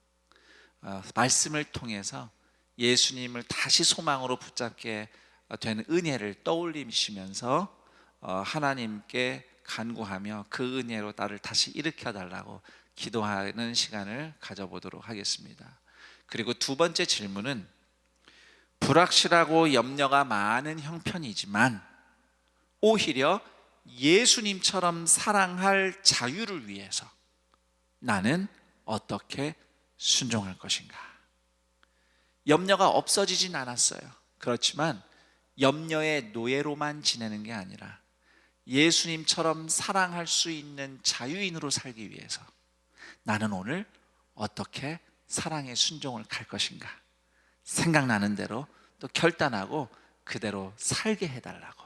말씀을 통해서 예수님을 다시 소망으로 붙잡게 된 은혜를 떠올리시면서 하나님께 간구하며 그 은혜로 나를 다시 일으켜달라고 기도하는 시간을 가져보도록 하겠습니다. 그리고 2번째 질문은 불확실하고 염려가 많은 형편이지만 오히려 예수님처럼 사랑할 자유를 위해서 나는 어떻게 순종할 것인가? 염려가 없어지진 않았어요. 그렇지만 염려의 노예로만 지내는 게 아니라 예수님처럼 사랑할 수 있는 자유인으로 살기 위해서 나는 오늘 어떻게 사랑의 순종을 갈 것인가? 생각나는 대로 또 결단하고 그대로 살게 해달라고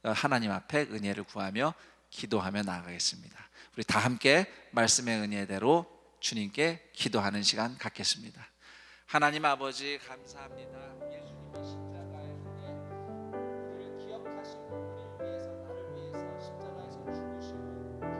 하나님 앞에 은혜를 구하며 기도하며 나아가겠습니다. 우리 다 함께 말씀의 은혜대로 주님께 기도하는 시간 갖겠습니다. 하나님 아버지 감사합니다. 예수님의 십자가의 은혜, 우리를 기억하시고 우리를 위해서 나를 위해서 십자가에서 죽으시고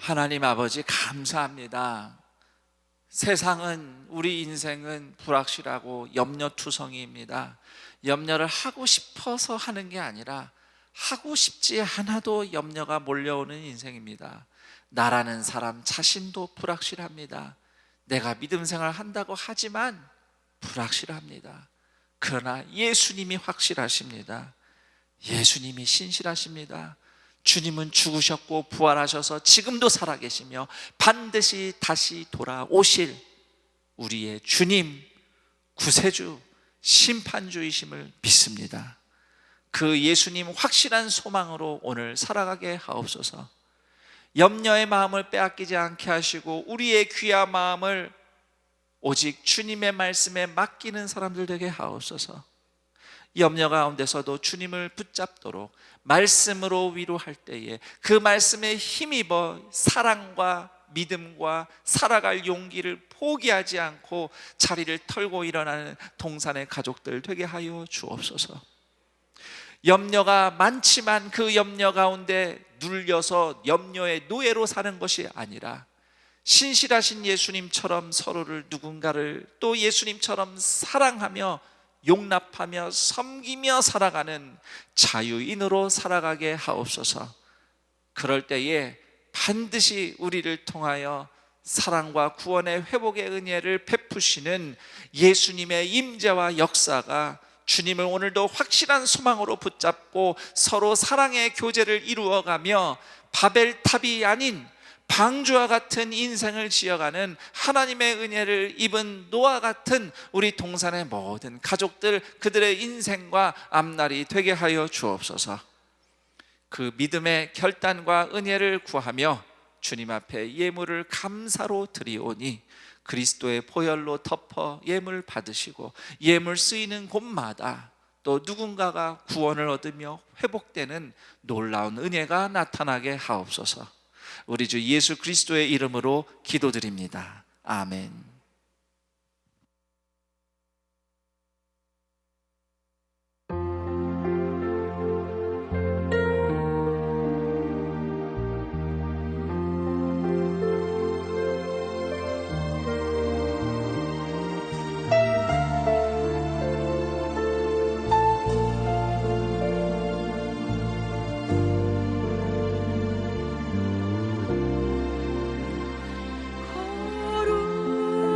하나님 아버지 감사합니다. 세상은, 우리 인생은 불확실하고 염려투성이입니다. 염려를 하고 싶어서 하는 게 아니라 하고 싶지 않아도 염려가 몰려오는 인생입니다. 나라는 사람 자신도 불확실합니다. 내가 믿음 생활을 한다고 하지만 불확실합니다. 그러나 예수님이 확실하십니다. 예수님이 신실하십니다. 주님은 죽으셨고 부활하셔서 지금도 살아계시며 반드시 다시 돌아오실 우리의 주님, 구세주, 심판주이심을 믿습니다. 그 예수님 확실한 소망으로 오늘 살아가게 하옵소서. 염려의 마음을 빼앗기지 않게 하시고 우리의 귀한 마음을 오직 주님의 말씀에 맡기는 사람들 되게 하옵소서. 염려 가운데서도 주님을 붙잡도록 말씀으로 위로할 때에 그 말씀에 힘입어 사랑과 믿음과 살아갈 용기를 포기하지 않고 자리를 털고 일어나는 동산의 가족들 되게 하여 주옵소서. 염려가 많지만 그 염려 가운데 눌려서 염려의 노예로 사는 것이 아니라 신실하신 예수님처럼 서로를, 누군가를 또 예수님처럼 사랑하며 용납하며 섬기며 살아가는 자유인으로 살아가게 하옵소서. 그럴 때에 반드시 우리를 통하여 사랑과 구원의 회복의 은혜를 베푸시는 예수님의 임재와 역사가 주님을 오늘도 확실한 소망으로 붙잡고 서로 사랑의 교제를 이루어가며 바벨탑이 아닌 방주와 같은 인생을 지어가는 하나님의 은혜를 입은 노아 같은 우리 동산의 모든 가족들, 그들의 인생과 앞날이 되게 하여 주옵소서. 그 믿음의 결단과 은혜를 구하며 주님 앞에 예물을 감사로 드리오니 그리스도의 보혈로 덮어 예물 받으시고 예물 쓰이는 곳마다 또 누군가가 구원을 얻으며 회복되는 놀라운 은혜가 나타나게 하옵소서. 우리 주 예수 그리스도의 이름으로 기도드립니다. 아멘. 거룩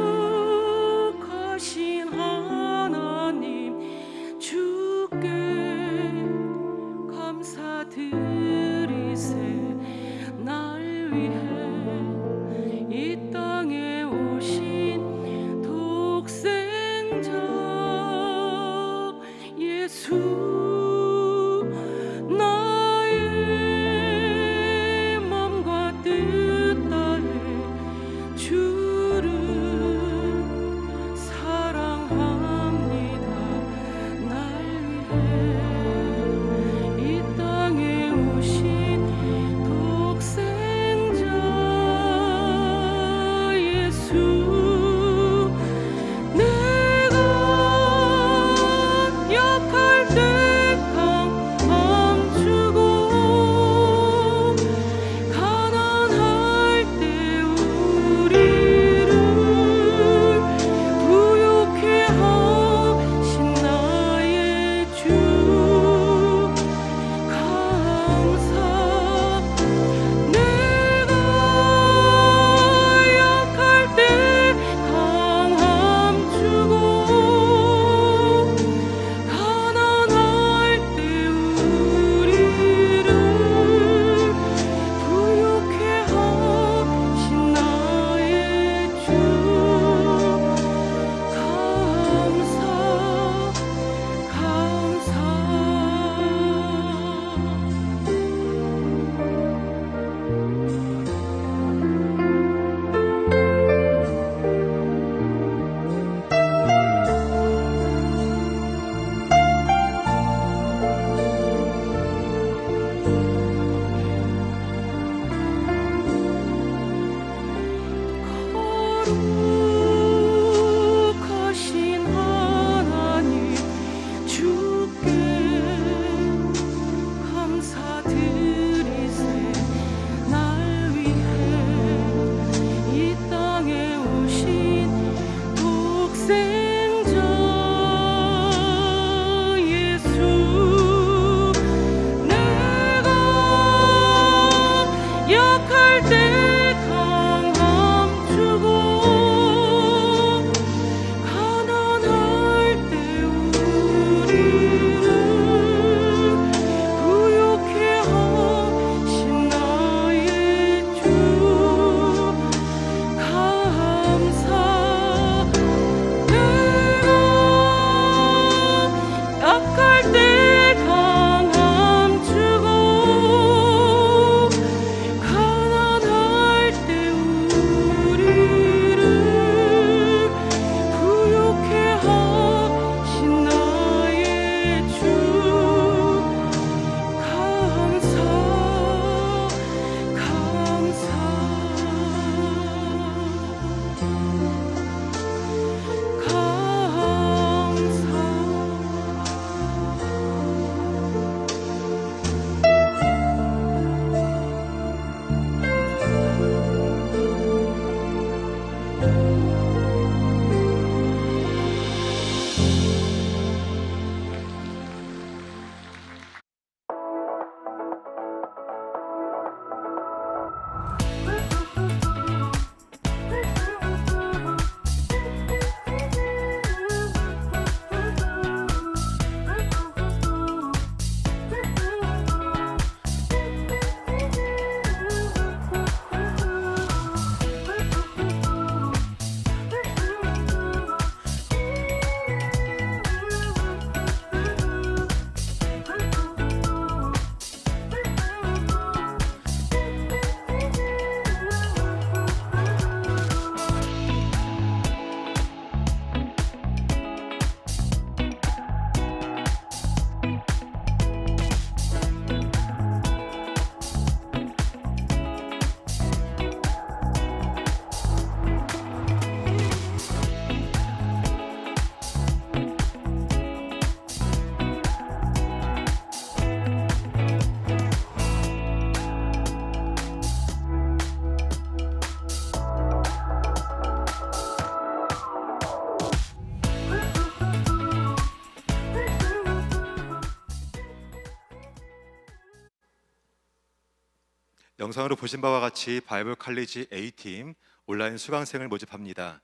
영상으로 보신 바와 같이 바이블 칼리지 A팀 온라인 수강생을 모집합니다.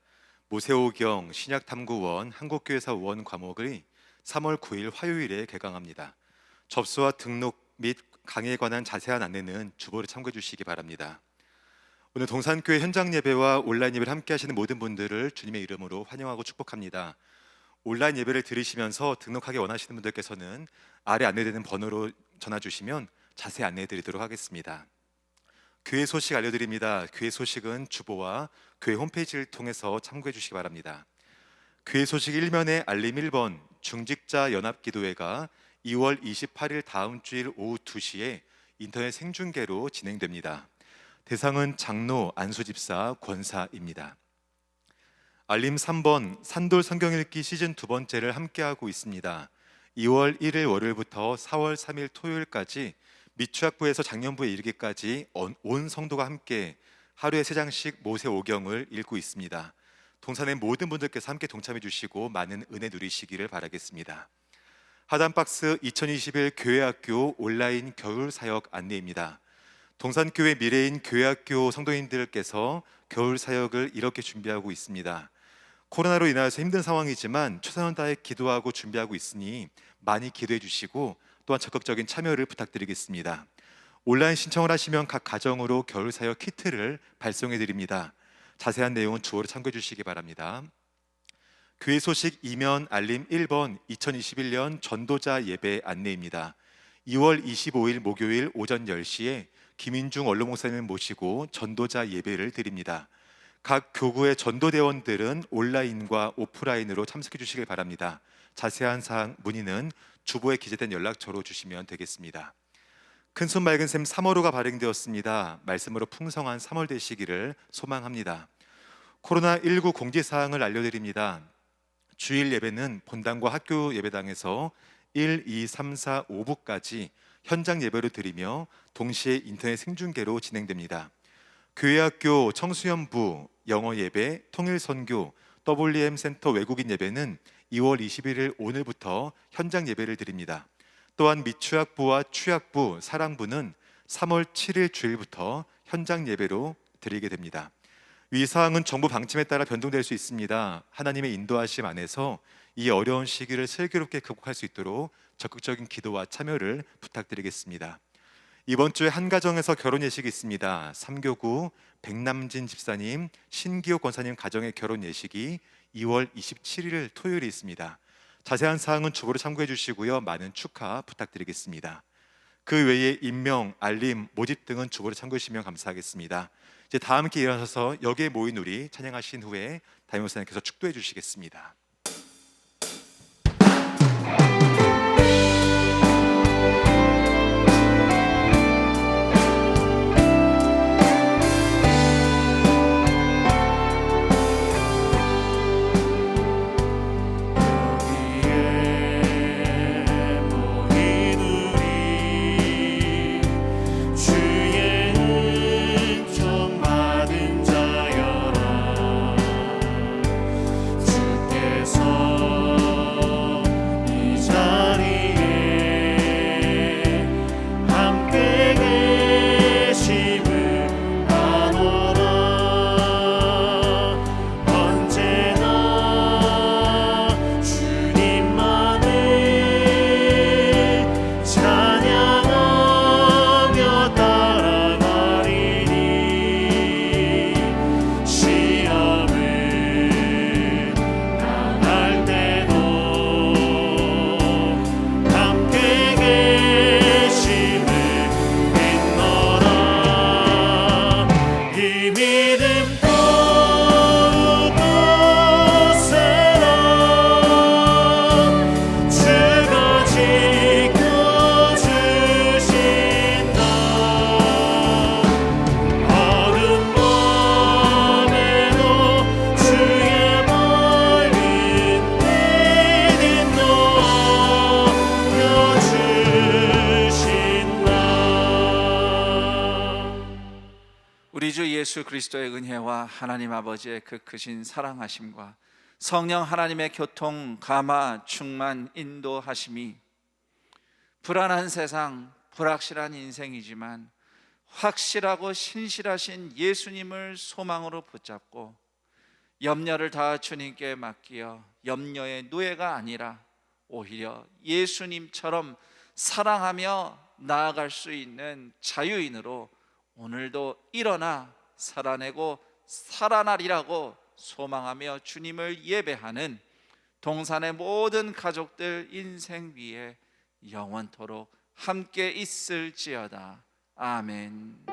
모세오경 신약탐구원 한국교회사 원 과목을 3월 9일 화요일에 개강합니다. 접수와 등록 및 강의에 관한 자세한 안내는 주보를 참고해 주시기 바랍니다. 오늘 동산교회 현장 예배와 온라인 예배를 함께 하시는 모든 분들을 주님의 이름으로 환영하고 축복합니다. 온라인 예배를 들으시면서 등록하기 원하시는 분들께서는 아래 안내되는 번호로 전화 주시면 자세히 안내해 드리도록 하겠습니다. 교회 소식 알려드립니다. 교회 소식은 주보와 교회 홈페이지를 통해서 참고해 주시기 바랍니다. 교회 소식 1면에 알림 1번 중직자 연합기도회가 2월 28일 다음 주일 오후 2시에 인터넷 생중계로 진행됩니다. 대상은 장로, 안수집사, 권사입니다. 알림 3번 산돌 성경 읽기 시즌 2번째를 함께하고 있습니다. 2월 1일 월요일부터 4월 3일 토요일까지 미추학부에서 작년부에 이르기까지 온 성도가 함께 하루에 3장씩 모세오경을 읽고 있습니다. 동산의 모든 분들께서 함께 동참해 주시고 많은 은혜 누리시기를 바라겠습니다. 하단박스 2021 교회학교 온라인 겨울 사역 안내입니다. 동산교회 미래인 교회학교 성도님들께서 겨울 사역을 이렇게 준비하고 있습니다. 코로나로 인하여서 힘든 상황이지만 최선을 다해 기도하고 준비하고 있으니 많이 기도해 주시고 또한 적극적인 참여를 부탁드리겠습니다. 온라인 신청을 하시면 각 가정으로 겨울 사역 키트를 발송해 드립니다. 자세한 내용은 주어로 참고해 주시기 바랍니다. 교회 소식 2면 알림 1번 2021년 전도자 예배 안내입니다. 2월 25일 목요일 오전 10시에 김인중 원로 목사님을 모시고 전도자 예배를 드립니다. 각 교구의 전도대원들은 온라인과 오프라인으로 참석해 주시길 바랍니다. 자세한 사항 문의는 주보에 기재된 연락처로 주시면 되겠습니다. 큰손 맑은 샘 3월호가 발행되었습니다. 말씀으로 풍성한 3월 되시기를 소망합니다. 코로나19 공지사항을 알려드립니다. 주일 예배는 본당과 학교 예배당에서 1, 2, 3, 4, 5부까지 현장 예배를 드리며 동시에 인터넷 생중계로 진행됩니다. 교회학교 청수연부 영어 예배, 통일선교, WM 센터 외국인 예배는 2월 21일 오늘부터 현장 예배를 드립니다. 또한 미추학부와 추학부, 사랑부는 3월 7일 주일부터 현장 예배로 드리게 됩니다. 위 사항은 정부 방침에 따라 변동될 수 있습니다. 하나님의 인도하심 안에서 이 어려운 시기를 슬기롭게 극복할 수 있도록 적극적인 기도와 참여를 부탁드리겠습니다. 이번 주에 한 가정에서 결혼 예식이 있습니다. 3교구 백남진 집사님, 신기호 권사님 가정의 결혼 예식이 2월 27일 토요일에 있습니다. 자세한 사항은 주보를 참고해 주시고요. 많은 축하 부탁드리겠습니다. 그 외에 임명, 알림, 모집 등은 주보를 참고해 주시면 감사하겠습니다. 이제 다 함께 일어나셔서 여기에 모인 우리 찬양하신 후에 담임 목사님께서 축도해 주시겠습니다. 예수 그리스도의 은혜와 하나님 아버지의 그 크신 사랑하심과 성령 하나님의 교통, 감화, 충만, 인도하심이 불안한 세상, 불확실한 인생이지만 확실하고 신실하신 예수님을 소망으로 붙잡고 염려를 다 주님께 맡기어 염려의 노예가 아니라 오히려 예수님처럼 사랑하며 나아갈 수 있는 자유인으로 오늘도 일어나 살아내고 살아나리라고 소망하며 주님을 예배하는 동산의 모든 가족들 인생 위에 영원토록 함께 있을지어다. 아멘.